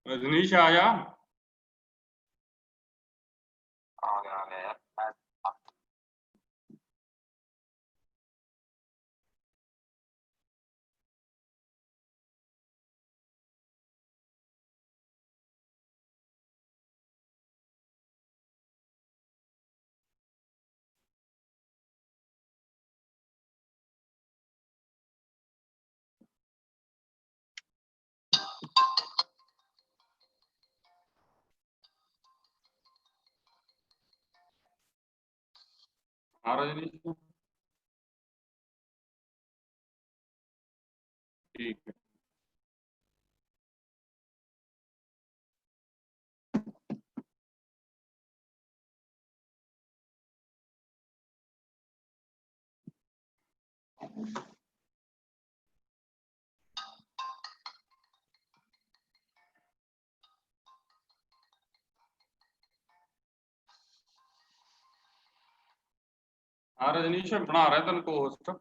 रजनीश आया। आ गया यार। हाँ रजनीश, ठीक है। हाँ रजनीश, बना रहे तेन को होस्ट।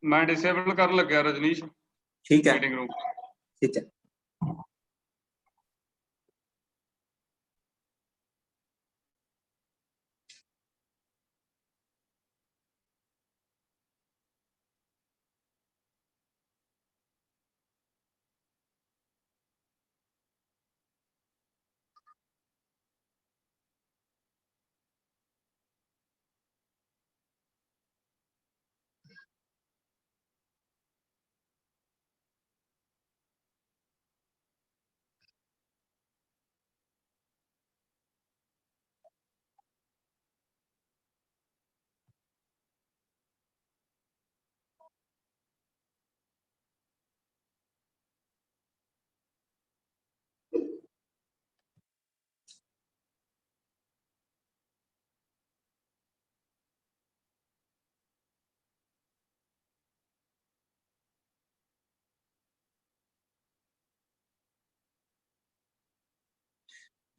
मैं डिसेबल कर लग्या रजनीश ठीक है, मीटिंग रूम। ठीक है।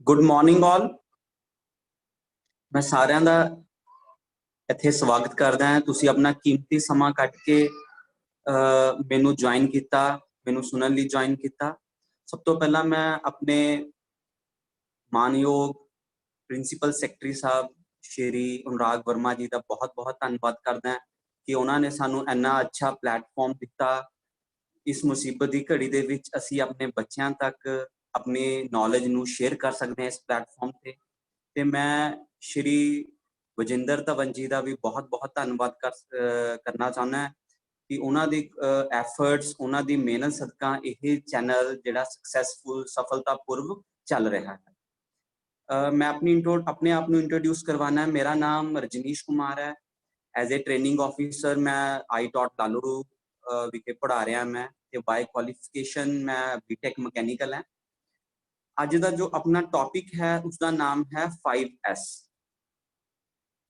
Good morning all. मैं ਸਾਰਿਆਂ ਦਾ ਇੱਥੇ ਸਵਾਗਤ ਕਰਦਾ ਹਾਂ। ਤੁਸੀਂ ਆਪਣਾ ਕੀਮਤੀ ਸਮਾਂ ਕੱਢ ਕੇ ਮੈਨੂੰ ਜੁਆਇਨ ਕੀਤਾ, ਮੈਨੂੰ ਸੁਣਨ ਲਈ ਜੁਆਇਨ ਕੀਤਾ। ਸਭ ਤੋਂ ਪਹਿਲਾਂ ਮੈਂ ਆਪਣੇ ਮਾਨਯੋਗ ਪ੍ਰਿੰਸੀਪਲ ਸੈਕਟਰੀ ਸਾਹਿਬ ਸ਼੍ਰੀ ਅਨੁਰਾਗ ਵਰਮਾ ਜੀ ਦਾ ਬਹੁਤ-ਬਹੁਤ ਧੰਨਵਾਦ ਕਰਦਾ ਕਿ ਉਹਨਾਂ ਨੇ ਸਾਨੂੰ ਇੰਨਾ ਅੱਛਾ ਪਲੇਟਫਾਰਮ ਦਿੱਤਾ। ਇਸ ਮੁਸੀਬਤ ਦੀ ਘੜੀ ਦੇ ਵਿੱਚ ਅਸੀਂ ਆਪਣੇ ਬੱਚਿਆਂ ਤੱਕ ਆਪਣੀ ਨੌਲੇਜ ਨੂੰ ਸ਼ੇਅਰ ਕਰ ਸਕਦੇ ਹਾਂ ਇਸ ਪਲੇਟਫਾਰਮ ਤੇ ਮੈਂ ਸ਼੍ਰੀ ਵਜਿੰਦਰ ਧਵਨ ਜੀ ਦਾ ਵੀ ਬਹੁਤ-ਬਹੁਤ ਧੰਨਵਾਦ ਕਰਨਾ ਚਾਹੁੰਦਾ ਕਿ ਉਹਨਾਂ ਦੀ ਐਫਰਟਸ, ਉਹਨਾਂ ਦੀ ਮਿਹਨਤ ਸਦਕਾ ਇਹ ਚੈਨਲ ਜਿਹੜਾ ਸਕਸੈਸਫੁਲ ਸਫਲਤਾਪੂਰਵਕ ਚੱਲ ਰਿਹਾ ਹੈ। मैं अपने आप ਨੂੰ इंट्रोड्यूस करवाना है। मेरा नाम रजनीश कुमार है। एज ए ट्रेनिंग ऑफिसर मैं आई.टॉट लालड़ू विखे पढ़ा रहा मैं ਤੇ ਬਾਈ ਕੁਆਲੀਫਿਕੇਸ਼ਨ मैं बीटेक मैकेनिकल है। ਅੱਜ ਦਾ ਜੋ ਆਪਣਾ ਟੌਪਿਕ ਹੈ ਉਸਦਾ ਨਾਮ ਹੈ 5S।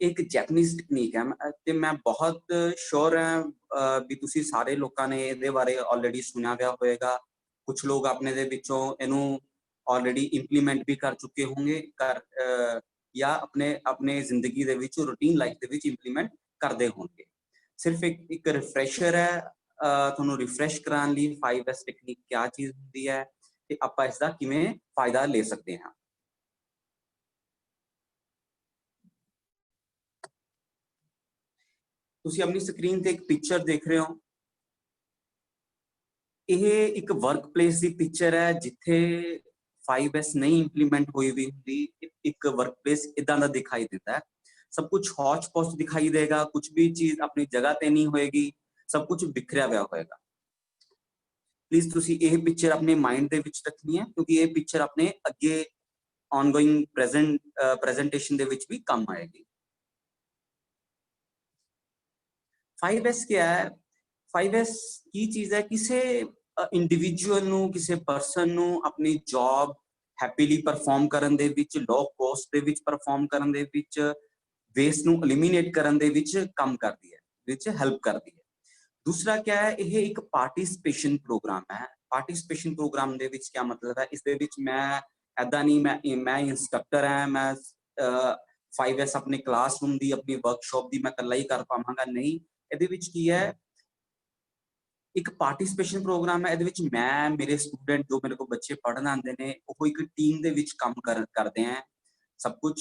ਇੱਕ ਜੈਪਨੀਜ਼ ਟੈਕਨੀਕ ਹੈ ਤੇ ਮੈਂ ਬਹੁਤ ਸ਼ੋਰ ਹਾਂ ਵੀ ਤੁਸੀਂ ਸਾਰੇ ਲੋਕਾਂ ਨੇ ਇਹਦੇ ਬਾਰੇ ਆਲਰੇਡੀ ਸੁਣਿਆ ਗਿਆ ਹੋਵੇਗਾ। ਕੁਝ ਲੋਕ ਆਪਣੇ ਦੇ ਵਿੱਚੋਂ ਇਹਨੂੰ ਆਲਰੇਡੀ ਇੰਪਲੀਮੈਂਟ ਵੀ ਕਰ ਚੁੱਕੇ ਹੋਣਗੇ ਜਾਂ ਆਪਣੇ ਜ਼ਿੰਦਗੀ ਦੇ ਵਿੱਚ ਰੂਟੀਨ ਲਾਈਫ ਦੇ ਵਿੱਚ ਇੰਪਲੀਮੈਂਟ ਕਰਦੇ ਹੋਣਗੇ। ਸਿਰਫ ਇੱਕ ਰਿਫਰੈਸ਼ਰ ਹੈ ਤੁਹਾਨੂੰ ਰਿਫਰੈਸ਼ ਕਰਾਉਣ ਲਈ 5S ਟੈਕਨੀਕ ਕੀ ਚੀਜ਼ ਹੁੰਦੀ ਹੈ ਤੇ ਆਪਾਂ ਇਸ ਦਾ ਕਿਵੇਂ ਫਾਇਦਾ ਲੈ ਸਕਦੇ ਹਾਂ। ਤੁਸੀਂ ਆਪਣੀ ਸਕਰੀਨ ਤੇ ਇੱਕ ਪਿਕਚਰ ਦੇਖ ਰਹੇ ਹੋ। ਇਹ ਇੱਕ ਵਰਕ ਪਲੇਸ ਦੀ ਪਿਕਚਰ ਹੈ ਜਿੱਥੇ 5S ਨਹੀਂ ਇੰਪਲੀਮੈਂਟ ਹੋਈ ਵੀ ਹੁੰਦੀ। ਇੱਕ ਵਰਕ ਪਲੇਸ ਇਦਾਂ ਦਾ ਦਿਖਾਈ ਦਿੰਦਾ ਹੈ। ਸਭ ਕੁਝ ਹੌਚ ਪੌਚ ਦਿਖਾਈ ਦੇਗਾ, ਕੁਝ ਵੀ ਚੀਜ਼ ਆਪਣੀ ਜਗ੍ਹਾ ਤੇ ਨਹੀਂ ਹੋਏਗੀ, ਸਭ ਕੁਝ ਬਿਖਰਿਆ ਹੋਇਆ ਹੋਏਗਾ। ਪਲੀਜ਼ ਤੁਸੀਂ ਇਹ ਪਿਕਚਰ ਆਪਣੇ ਮਾਈਂਡ ਦੇ ਵਿੱਚ ਰੱਖਣੀ ਹੈ ਕਿਉਂਕਿ ਇਹ ਪਿਕਚਰ ਆਪਣੇ ਅੱਗੇ ongoing presentation ਦੇ ਵਿੱਚ ਵੀ ਕੰਮ ਆਏਗੀ। 5S क्या है? 5S की चीज है किसी इंडिविजुअल ਨੂੰ ਕਿਸੇ ਪਰਸਨ ਨੂੰ ਆਪਣੀ ਜੌਬ ਹੈਪੀਲੀ ਪਰਫਾਰਮ ਕਰਨ ਦੇ ਵਿੱਚ, ਲੋ ਕੋਸਟ ਦੇ ਵਿੱਚ ਪਰਫਾਰਮ ਕਰਨ ਦੇ ਵਿੱਚ, ਵੇਸਟ ਨੂੰ ਐਲੀਮੀਨੇਟ ਕਰਨ ਦੇ ਵਿੱਚ ਕੰਮ ਕਰਦੀ ਹੈ, ਵਿੱਚ ਹੈਲਪ ਕਰਦੀ ਹੈ। दूसरा क्या है? ਇਹ ਇੱਕ ਪਾਰਟਿਸਿਪੇਸ਼ਨ ਪ੍ਰੋਗਰਾਮ ਹੈ। ਪਾਰਟਿਸਿਪੇਸ਼ਨ ਪ੍ਰੋਗਰਾਮ ਦੇ ਵਿੱਚ ਕੀ ਮਤਲਬ ਹੈ? ਇਸ ਦੇ ਵਿੱਚ ਮੈਂ ਐਦਾਂ ਨਹੀਂ ਮੈਂ ਇੰਸਟ੍ਰਕਟਰ ਹਾਂ, ਮੈਂ 5S ਆਪਣੀ ਕਲਾਸਰੂਮ ਦੀ, ਆਪਣੀ ਵਰਕਸ਼ਾਪ ਦੀ ਮੈਂ ਇਕੱਲਾ ਹੀ ਕਰ ਪਾਵਾਂਗਾ, ਨਹੀਂ। ਇਹਦੇ ਵਿੱਚ ਕੀ ਹੈ? ਇੱਕ ਪਾਰਟਿਸਿਪੇਸ਼ਨ ਪ੍ਰੋਗਰਾਮ ਹੈ। ਇਹਦੇ ਵਿੱਚ ਮੈਂ, ਮੇਰੇ ਸਟੂਡੈਂਟ ਜੋ ਮੇਰੇ ਕੋਲ ਬੱਚੇ ਪੜ੍ਹਨ ਆਉਂਦੇ ਨੇ, ਉਹ ਇੱਕ ਟੀਮ ਦੇ ਵਿੱਚ ਕੰਮ ਕਰਦੇ ਆ ਸਭ ਕੁਝ,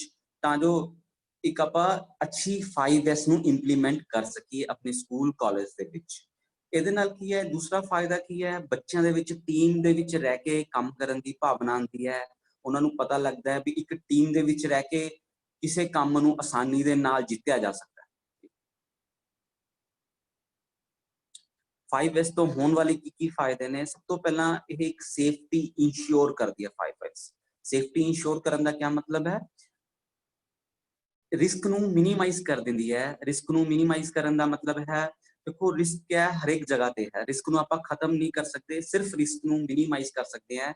ਤਾਂ ਜੋ ਇੱਕ ਆਪਾਂ ਅੱਛੀ 5S ਨੂੰ ਇੰਪਲੀਮੈਂਟ ਕਰ ਸਕੀਏ ਆਪਣੇ ਸਕੂਲ ਕਾਲਜ ਦੇ ਵਿੱਚ। ਇਹਦੇ ਨਾਲ ਕੀ ਹੈ? ਦੂਸਰਾ ਫਾਇਦਾ ਕੀ ਹੈ? ਬੱਚਿਆਂ ਦੇ ਵਿੱਚ ਟੀਮ ਦੇ ਵਿੱਚ ਰਹਿ ਕੇ ਕੰਮ ਕਰਨ ਦੀ ਭਾਵਨਾ ਆਉਂਦੀ ਹੈ। ਉਹਨਾਂ ਨੂੰ ਪਤਾ ਲੱਗਦਾ ਹੈ ਵੀ ਇੱਕ ਟੀਮ ਦੇ ਵਿੱਚ ਰਹਿ ਕੇ ਕਿਸੇ ਕੰਮ ਨੂੰ ਆਸਾਨੀ ਦੇ ਨਾਲ ਜਿੱਤਿਆ ਜਾ ਸਕਦਾ। 5S ਤੋਂ ਹੋਣ ਵਾਲੇ ਕੀ ਫਾਇਦੇ ਨੇ? ਸਭ ਤੋਂ ਪਹਿਲਾਂ ਇਹ ਇੱਕ ਸੇਫਟੀ ਇੰਸ਼ੋਰ ਕਰਦੀ ਹੈ 5S। ਸੇਫਟੀ ਇੰਸ਼ੋਰ ਕਰਨ ਦਾ ਕੀ ਮਤਲਬ ਹੈ? ਰਿਸਕ ਨੂੰ ਮਿਨੀਮਾਈਜ਼ ਕਰ ਦਿੰਦੀ ਹੈ। ਰਿਸਕ ਨੂੰ ਮਿਨੀਮਾਈਜ਼ ਕਰਨ ਦਾ ਮਤਲਬ ਹੈ, ਦੇਖੋ ਰਿਸਕ ਕਿਆ ਹੈ? ਹਰ ਇੱਕ ਜਗ੍ਹਾ ਤੇ ਹੈ। ਰਿਸਕ ਨੂੰ ਆਪਾਂ ਖਤਮ ਨਹੀਂ ਕਰ ਸਕਦੇ, ਸਿਰਫ ਰਿਸਕ ਨੂੰ ਮਿਨੀਮਾਈਜ਼ ਕਰ ਸਕਦੇ ਹਾਂ।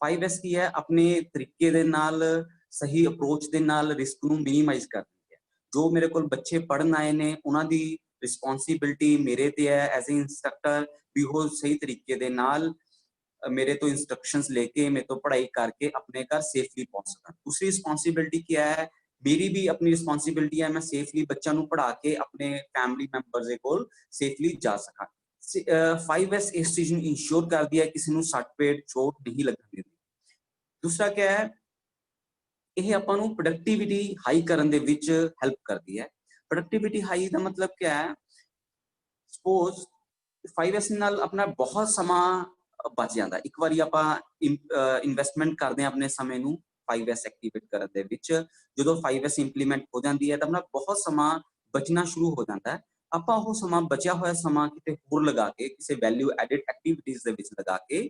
5S ਕੀ ਹੈ? ਆਪਣੇ ਤਰੀਕੇ ਦੇ ਨਾਲ, ਸਹੀ ਅਪਰੋਚ ਦੇ ਨਾਲ ਰਿਸਕ ਨੂੰ ਮਿਨੀਮਾਈਜ਼ ਕਰਦੀ ਹੈ। ਜੋ ਮੇਰੇ ਕੋਲ ਬੱਚੇ ਪੜ੍ਹਨ ਆਏ ਨੇ ਉਹਨਾਂ ਦੀ ਰਿਸਪੌਂਸਿਬਿਲਿਟੀ ਮੇਰੇ ਤੇ ਹੈ ਐਜ਼ ਏ ਇੰਸਟ੍ਰਕਟਰ ਵੀ ਉਹ ਸਹੀ ਤਰੀਕੇ ਦੇ ਨਾਲ ਮੇਰੇ ਤੋਂ ਇੰਸਟਰਕਸ਼ਨਸ ਲੈ ਕੇ, ਮੇਰੇ ਤੋਂ ਪੜ੍ਹਾਈ ਕਰਕੇ ਆਪਣੇ ਘਰ ਸੇਫਲੀ ਪਹੁੰਚ ਸਕਣ। ਦੂਸਰੀ ਰਿਸਪੌਂਸਿਬਿਲਿਟੀ ਕੀ ਹੈ? मेरी भी अपनी रिस्पॉन्सिबिलिटी है मैं सेफली बच्चा नूं पढ़ा के अपने फैमिली मैंबर्स दे कोल सेफली जा सकां। 5S इस चीज ਨੂੰ इंश्योर करदी है किसी ਨੂੰ सट पेट चोट नहीं लगन दिंदी। दूसरा क्या है, ਇਹ ਆਪਾਂ ਨੂੰ ਪ੍ਰੋਡਕਟਿਵਿਟੀ ਹਾਈ ਕਰਨ ਦੇ ਵਿੱਚ ਹੈਲਪ ਕਰਦੀ ਹੈ। ਪ੍ਰੋਡਕਟਿਵਿਟੀ ਹਾਈ ਦਾ ਮਤਲਬ ਕੀ ਹੈ, ਸਪੋਜ਼ 5S ਨਾਲ ਆਪਣਾ ਬਹੁਤ ਸਮਾਂ ਬਚ ਜਾਂਦਾ। ਇੱਕ ਵਾਰੀ ਆਪਾਂ ਇਨਵੈਸਟਮੈਂਟ ਕਰਦੇ ਹਾਂ ਆਪਣੇ ਸਮੇਂ ਨੂੰ 5S ਐਕਟੀਵੇਟ ਕਰਨ ਦੇ ਵਿੱਚ, ਜਦੋਂ 5S ਇੰਪਲੀਮੈਂਟ ਹੋ ਜਾਂਦੀ ਹੈ ਤਾਂ ਆਪਣਾ ਬਹੁਤ ਸਮਾਂ ਬਚਣਾ ਸ਼ੁਰੂ ਹੋ ਜਾਂਦਾ ਹੈ। ਆਪਾਂ ਉਹ ਸਮਾਂ ਬਚਿਆ ਹੋਇਆ ਸਮਾਂ ਕਿਤੇ ਹੋਰ ਲਗਾ ਕੇ, ਕਿਸੇ ਵੈਲਿਊ ਐਡਿਡ ਐਕਟੀਵਿਟੀਜ਼ ਦੇ ਵਿੱਚ ਲਗਾ ਕੇ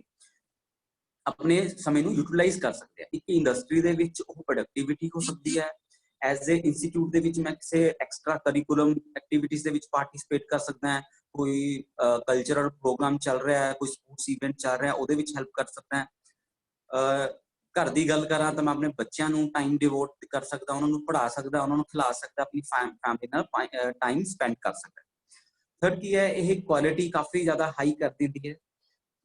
अपने समय ਨੂੰ ਯੂਟਿਲਾਈਜ਼ ਕਰ ਸਕਦੇ ਆ। ਇੱਕ ਇੰਡਸਟਰੀ ਦੇ ਵਿੱਚ ਉਹ ਪ੍ਰੋਡਕਟਿਵਿਟੀ ਹੋ ਸਕਦੀ ਹੈ। ਐਜ਼ ਏ ਇੰਸਟੀਚਿਊਟ ਦੇ ਵਿੱਚ ਮੈਂ ਕਿਸੇ ਐਕਸਟਰਾ ਕਰਿਕੂਲਮ ਐਕਟੀਵਿਟੀਜ਼ ਦੇ ਵਿੱਚ ਪਾਰਟਿਸਿਪੇਟ ਕਰ ਸਕਦਾ ਹਾਂ। ਕੋਈ ਕਲਚਰਲ ਪ੍ਰੋਗਰਾਮ ਚੱਲ ਰਿਹਾ ਹੈ, ਕੋਈ ਸਪੋਰਟਸ ਇਵੈਂਟ ਚੱਲ ਰਿਹਾ, ਉਹਦੇ ਵਿੱਚ ਹੈਲਪ ਕਰ ਸਕਦਾ ਹਾਂ। ਘਰ ਦੀ ਗੱਲ ਕਰਾਂ ਤਾਂ ਮੈਂ ਆਪਣੇ ਬੱਚਿਆਂ ਨੂੰ ਟਾਈਮ ਡਿਵੋਟ ਕਰ ਸਕਦਾ, ਉਹਨਾਂ ਨੂੰ ਪੜ੍ਹਾ ਸਕਦਾ, ਉਹਨਾਂ ਨੂੰ ਖਿਲਾ ਸਕਦਾ, ਆਪਣੀ ਫੈਮਿਲੀ ਨਾਲ ਟਾਈਮ ਸਪੈਂਡ ਕਰ ਸਕਦਾ। ਥਰਡ ਕੀ ਹੈ, ਇਹ ਕੁਆਲਿਟੀ ਕਾਫੀ ਜ਼ਿਆਦਾ ਹਾਈ ਕਰ ਦਿੰਦੀ ਹੈ।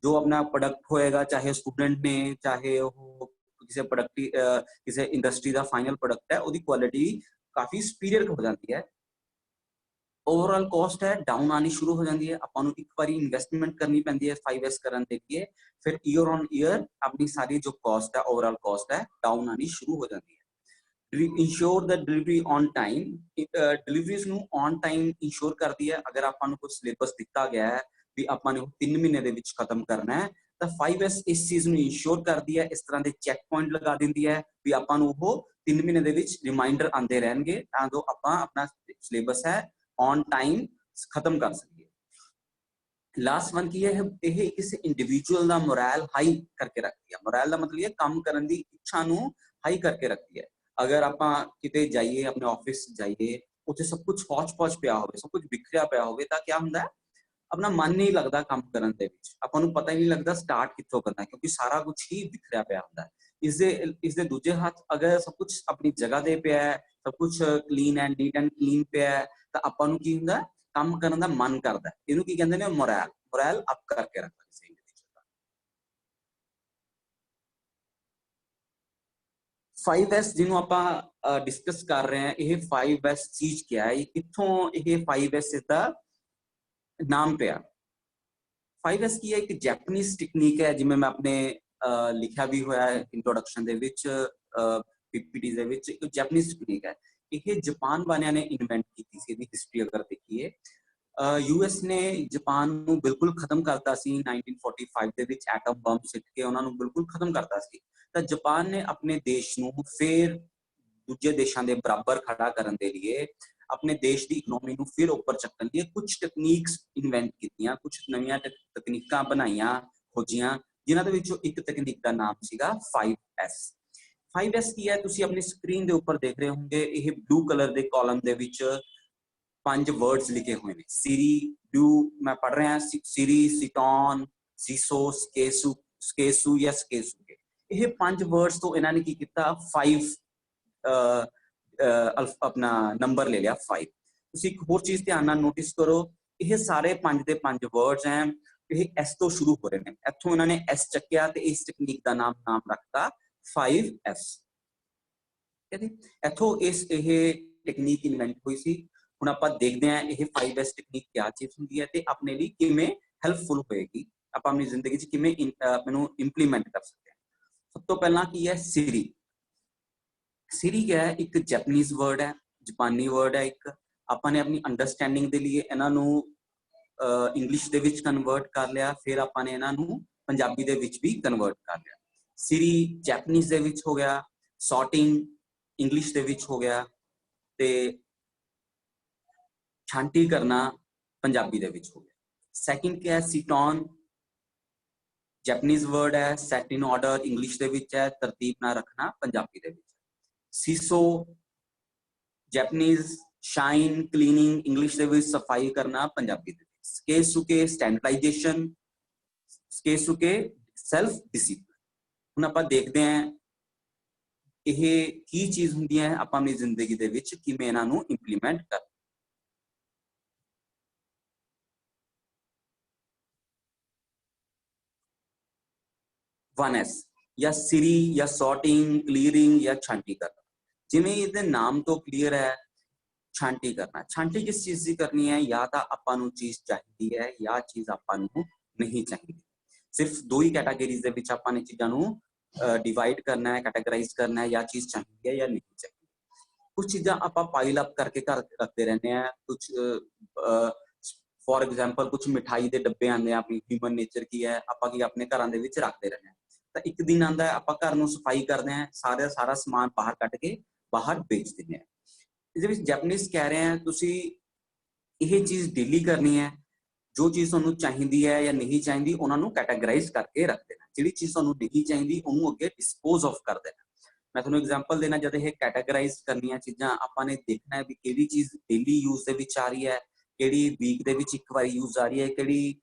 जो अपना प्रोडक्ट होएगा, चाहे स्टूडेंट ने, चाहे वो किसी प्रोडक्ट किसी इंडस्ट्री का फाइनल प्रोडक्ट है, उसकी क्वालिटी काफी सुपीरियर हो जाती है। ओवरऑल कॉस्ट है डाउन आनी शुरू हो जाती है। ਆਪਾਂ ਨੂੰ ਇੱਕ ਵਾਰੀ ਇਨਵੈਸਟਮੈਂਟ ਕਰਨੀ ਪੈਂਦੀ ਹੈ 5S ਕਰਨ ਦੇ लिए, ਫਿਰ ईयर ऑन ईयर ਆਪਣੀ ਸਾਰੀ ਜੋ ਕਾਸਟ ਹੈ, ओवरऑल ਕਾਸਟ ਹੈ, डाउन आनी शुरू हो जाती है। Ensure the delivery on time, deliveries ਨੂੰ ऑन टाइम इंश्योर ਕਰਦੀ ਹੈ। ਅਗਰ ਆਪਾਂ ਨੂੰ ਕੋਈ ਸਿਲੇਬਸ ਦਿੱਤਾ ਗਿਆ ਹੈ ਵੀ ਆਪਾਂ ਨੇ 3 ਮਹੀਨੇ ਦੇ ਵਿੱਚ ਖਤਮ ਕਰਨਾ ਹੈ, ਤਾਂ 5S ਇਸ ਚੀਜ਼ ਨੂੰ ਇੰਸ਼ੋਰ ਕਰਦੀ ਹੈ, ਇਸ ਤਰ੍ਹਾਂ ਦੇ ਚੈੱਕ ਪੁਆਇੰਟ ਲਗਾ ਦਿੰਦੀ ਹੈ ਵੀ ਆਪਾਂ ਨੂੰ ਉਹ 3 ਮਹੀਨੇ ਦੇ ਵਿੱਚ ਰਿਮਾਈਂਡਰ ਆਉਂਦੇ ਰਹਿਣਗੇ, ਤਾਂ ਜੋ ਆਪਾਂ ਆਪਣਾ ਸਿਲੇਬਸ ਹੈ ਔਨ ਟਾਈਮ ਖਤਮ ਕਰ ਸਕੀਏ। ਲਾਸਟ ਵਨ ਕੀ ਹੈ, ਇਹ ਕਿਸੇ ਇੰਡੀਵਿਜੂਅਲ ਦਾ ਮੋਰਲ ਹਾਈ ਕਰਕੇ ਰੱਖਦੀ ਹੈ। ਮੋਰਲ ਦਾ ਮਤਲਬ ਇਹ ਕੰਮ ਕਰਨ ਦੀ ਇੱਛਾ ਨੂੰ ਹਾਈ ਕਰਕੇ ਰੱਖਦੀ ਹੈ। ਅਗਰ ਆਪਾਂ ਕਿਤੇ ਜਾਈਏ, ਆਪਣੇ ਆਫਿਸ ਜਾਈਏ, ਉੱਥੇ ਸਭ ਕੁਝ ਹੌਚ-ਪੌਚ ਪਿਆ ਹੋਵੇ, ਸਭ ਕੁਝ ਵਿਖਰਿਆ ਪਿਆ ਹੋਵੇ, ਤਾਂ ਕੀ ਹੁੰਦਾ ਹੈ, अपना मन नहीं लगता काम करन दे विच, आपां नूं पता ही नहीं लगता स्टार्ट कित्थों करना, क्योंकि सारा कुछ ही बिखरिया पिया हुंदा है। इसदे दूजे हाथ अगर सब कुछ अपनी जगह ते पिया है, सब कुछ clean and neat and clean पिया है, तो आपां नूं की हुंदा काम करन दा मन करदा है। इहनूं की कहंदे ने मोरल अप करके रखदा किसी इंडिविजुअल दा। 5S जिन्हों आपां डिस्कस कर रहे हैं, यह 5S चीज क्या है, कित्थों यह 5S दा नाम पे। 5S की एक जैपनीज टेक्निक है, जिमें मैं अपने लिखा भी हुआ है इंट्रोडक्शन दे विच, पीपीटी दे विच, एक जैपनीज टेक्निक है। ये जापान वालियां ने इन्वेंट की थी। इसकी हिस्ट्री अगर देखिए, यूएस ने जापान ਨੂੰ ਬਿਲਕੁਲ ਖਤਮ ਕਰਤਾ ਸੀ 1945 ਦੇ ਵਿੱਚ, ਐਟਮ ਬੰਬ ਸਿੱਟ ਕੇ ਉਹਨਾਂ ਨੂੰ ਬਿਲਕੁਲ ਖਤਮ ਕਰਤਾ ਸੀ। ਤਾਂ ਜਾਪਾਨ ਨੇ ਆਪਣੇ ਦੇਸ਼ ਨੂੰ ਫਿਰ ਦੂਜੇ ਦੇਸ਼ਾਂ ਦੇ ਬਰਾਬਰ ਖੜਾ ਕਰਨ ਦੇ ਲਈ, अपने देश की इकोनॉमी ਨੂੰ फिर ऊपर चक्कन लिए कुछ टेक्निक्स इन्वेंट कीतियां, कुछ नवीं तकनीकां बनाईयां, खोजियां, जिन्हां दे विचों एक तकनीक का नाम सीगा 5S। 5S की है, तुसीं अपनी स्क्रीन दे ऊपर देख रहे होंगे, यह ब्लू कलर के कॉलम दे विच 5 वर्ड्स लिखे हुए हैं। सीरी, ब्लू मैं पढ़ रहा, सीरी, सिटॉन, सीसो, स्केसू, स्केसू या स्केसू। यह 5 वर्ड्स तो इन्होंने की किया 5 अपना नंबर ले लिया 5। तुसीं एक होर चीज ध्यान नाल नोटिस करो, ये सारे 5 दे 5 वर्ड्स हैं, ये एस तो शुरू हो रहे हैं। इत्थों इन्होंने एस चक्या ते इस टेक्निक का नाम रखता 5S। इत्थों इस टेक्निक इन्वेंट हुई सी। हुण आपां देखदे हां ये 5S टेक्निक क्या चीज हुंदी है ते अपने लिए किवें हेल्पफुल होएगी, आपां अपनी जिंदगी च किवें इहनूं इंप्लीमेंट कर सकते हैं। सब तो पहला की है सीरी। सीरी क्या है, एक जैपनीज वर्ड है, जापानी वर्ड है एक। आपने अपनी अंडरस्टैंडिंग के लिए इन्हों इंग्लिश दे विच कन्वर्ट कर लिया, फिर आपने इन्हों पंजाबी दे विच भी कन्वर्ट कर लिया। सीरी जैपनीज दे विच हो गया, सॉर्टिंग इंग्लिश दे विच हो गया, ते छांटी करना पंजाबी दे विच हो गया। सैकेंड क्या है, सीटॉन जैपनीज वर्ड है, सैट इन ऑर्डर इंग्लिश दे विच है, तरतीब ना रखना पंजाबी दे विच। सीसो जैपनीज, शाइन क्लीनिंग इंग्लिश दे विच सफाई करना पंजाबी दे विच। स्केसुके स्टैंडर्डाइजेशन, स्केसुके सेल्फ डिसिप्लिन। हुण आपां देखदे हां ये की चीज हुंदी है, आपां अपनी जिंदगी दे विच किवें इन्हां नूं इंप्लीमेंट कर। वन एस या सीरी या सॉर्टिंग, क्लीयरिंग या छांटी करना। ਜਿਵੇਂ ਇਹਦੇ ਨਾਮ ਤੋਂ ਕਲੀਅਰ ਹੈ, ਛਾਂਟੀ ਕਰਨਾ। ਛਾਂਟੀ ਕਿਸ ਚੀਜ਼ ਦੀ ਕਰਨੀ ਹੈ? ਜਾਂ ਤਾਂ ਆਪਾਂ ਨੂੰ ਚੀਜ਼ ਚਾਹੀਦੀ ਹੈ ਜਾਂ ਚੀਜ਼ ਆਪਾਂ ਨੂੰ ਨਹੀਂ ਚਾਹੀਦੀ। ਸਿਰਫ ਦੋ ਹੀ ਕੈਟਾਗਰੀਜ਼ ਦੇ ਵਿੱਚ ਆਪਾਂ ਨੇ ਚੀਜ਼ਾਂ ਨੂੰ ਡਿਵਾਈਡ ਕਰਨਾ ਹੈ, ਕੈਟਾਗਰਾਈਜ਼ ਕਰਨਾ ਹੈ, ਜਾਂ ਚੀਜ਼ ਚਾਹੀਦੀ ਹੈ ਜਾਂ ਨਹੀਂ ਚਾਹੀਦੀ। ਕੁਝ ਚੀਜ਼ਾਂ ਆਪਾਂ ਪਾਈਲ ਅਪ ਕਰਕੇ ਘਰ ਰੱਖਦੇ ਰਹਿੰਦੇ ਆ। ਕੁਝ ਫॉर एग्जांपल ਕੁਝ ਮਿਠਾਈ ਦੇ ਡੱਬੇ ਆਉਂਦੇ ਆ, ਆਪਣੀ ਹਿਊਮਨ ਨੇਚਰ ਕੀ ਹੈ, ਆਪਾਂ ਕੀ ਆਪਣੇ ਘਰਾਂ ਦੇ ਵਿੱਚ ਰੱਖਦੇ ਰਹਿੰਦੇ ਆ। ਤਾਂ ਇੱਕ ਦਿਨ ਆਉਂਦਾ ਹੈ, ਆਪਾਂ ਘਰ ਨੂੰ ਸਫਾਈ ਕਰਦੇ ਆ, ਸਾਰਾ ਸਮਾਨ ਬਾਹਰ ਕੱਢ ਕੇ ਬਾਹਰ ਵੇਚ ਦਿੰਦੇ ਆ। ਇਹਦੇ ਵਿੱਚ ਜੈਪਨੀਜ਼ ਕਹਿ ਰਹੇ ਆ ਤੁਸੀਂ ਇਹ ਚੀਜ਼ ਡੇਲੀ ਕਰਨੀ ਹੈ, ਜੋ ਚੀਜ਼ ਤੁਹਾਨੂੰ ਚਾਹੀਦੀ ਹੈ ਜਾਂ ਨਹੀਂ ਚਾਹੀਦੀ ਉਹਨਾਂ ਨੂੰ ਕੈਟਾਗਰਾਈਜ਼ ਕਰਕੇ ਰੱਖ ਦੇਣਾ, ਜਿਹੜੀ ਚੀਜ਼ ਤੁਹਾਨੂੰ ਨਹੀਂ ਚਾਹੀਦੀ ਉਹਨੂੰ ਅੱਗੇ ਡਿਸਪੋਜ਼ ਆਫ ਕਰ ਦੇਣਾ। ਮੈਂ ਤੁਹਾਨੂੰ ਐਗਜ਼ਾਮਪਲ ਦੇਣਾ, ਜਦ ਇਹ ਕੈਟਾਗਰਾਈਜ਼ ਕਰਨੀਆਂ ਚੀਜ਼ਾਂ ਆਪਾਂ ਨੇ ਦੇਖਣਾ ਹੈ ਵੀ ਕਿਹੜੀ ਚੀਜ਼ ਡੇਲੀ ਯੂਜ਼ ਦੇ ਵਿੱਚ ਆ ਰਹੀ ਹੈ, ਕਿਹੜੀ ਵੀਕ ਦੇ ਵਿੱਚ ਇੱਕ ਵਾਰੀ ਯੂਜ਼ ਆ ਰਹੀ ਹੈ, ਕਿਹੜੀ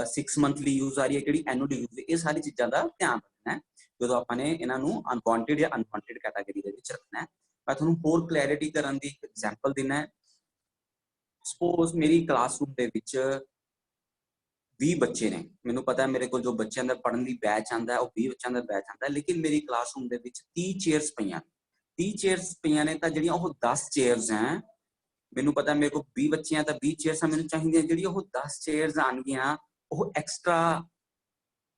6 ਮੰਥਲੀ ਯੂਜ਼ ਆ ਰਹੀ ਹੈ, ਕਿਹੜੀ ਐਨੂਅਲੀ ਯੂਜ਼। ਇਹ ਸਾਰੀ ਚੀਜ਼ਾਂ ਦਾ ਧਿਆਨ ਰੱਖਣਾ ਹੈ ਜਦੋਂ ਆਪਾਂ ਨੇ ਇਹਨਾਂ ਨੂੰ ਅਨਵਾਂਟਿਡ ਜਾਂ ਅਨਵਾਂਟਿਡ ਕੈਟਾਗਰੀ ਦੇ ਵਿੱਚ ਰੱਖਣਾ ਹੈ। ਮੈਂ ਤੁਹਾਨੂੰ ਹੋਰ ਕਲੈਰਿਟੀ ਕਰਨ ਦੀ ਐਗਜ਼ਾਮਪਲ ਦੇਣਾ ਹੈ। ਸਪੋਜ਼ ਮੇਰੀ ਕਲਾਸਰੂਮ ਦੇ ਵਿੱਚ 20 ਬੱਚੇ ਨੇ, ਮੈਨੂੰ ਪਤਾ ਹੈ ਮੇਰੇ ਕੋਲ ਜੋ ਬੱਚਿਆਂ ਦਾ ਪੜ੍ਹਨ ਦੀ ਬੈਚ ਆਉਂਦਾ ਹੈ ਉਹ 20 ਬੱਚਿਆਂ ਦਾ ਬੈਚ ਆਉਂਦਾ ਹੈ, ਲੇਕਿਨ ਮੇਰੀ ਕਲਾਸਰੂਮ ਦੇ ਵਿੱਚ 30 ਚੇਅਰਸ ਪਈਆਂ, 30 ਚੇਅਰਸ ਪਈਆਂ ਨੇ, ਤਾਂ ਜਿਹੜੀਆਂ ਉਹ 10 ਚੇਅਰਸ ਹੈ, ਮੈਨੂੰ ਪਤਾ ਮੇਰੇ ਕੋਲ 20 ਬੱਚੇ ਆ ਤਾਂ 20 ਚੇਅਰਸ ਮੈਨੂੰ ਚਾਹੀਦੀਆਂ, ਜਿਹੜੀ ਉਹ 10 ਚੇਅਰਸ ਆਣਗੀਆਂ ਉਹ ਐਕਸਟਰਾ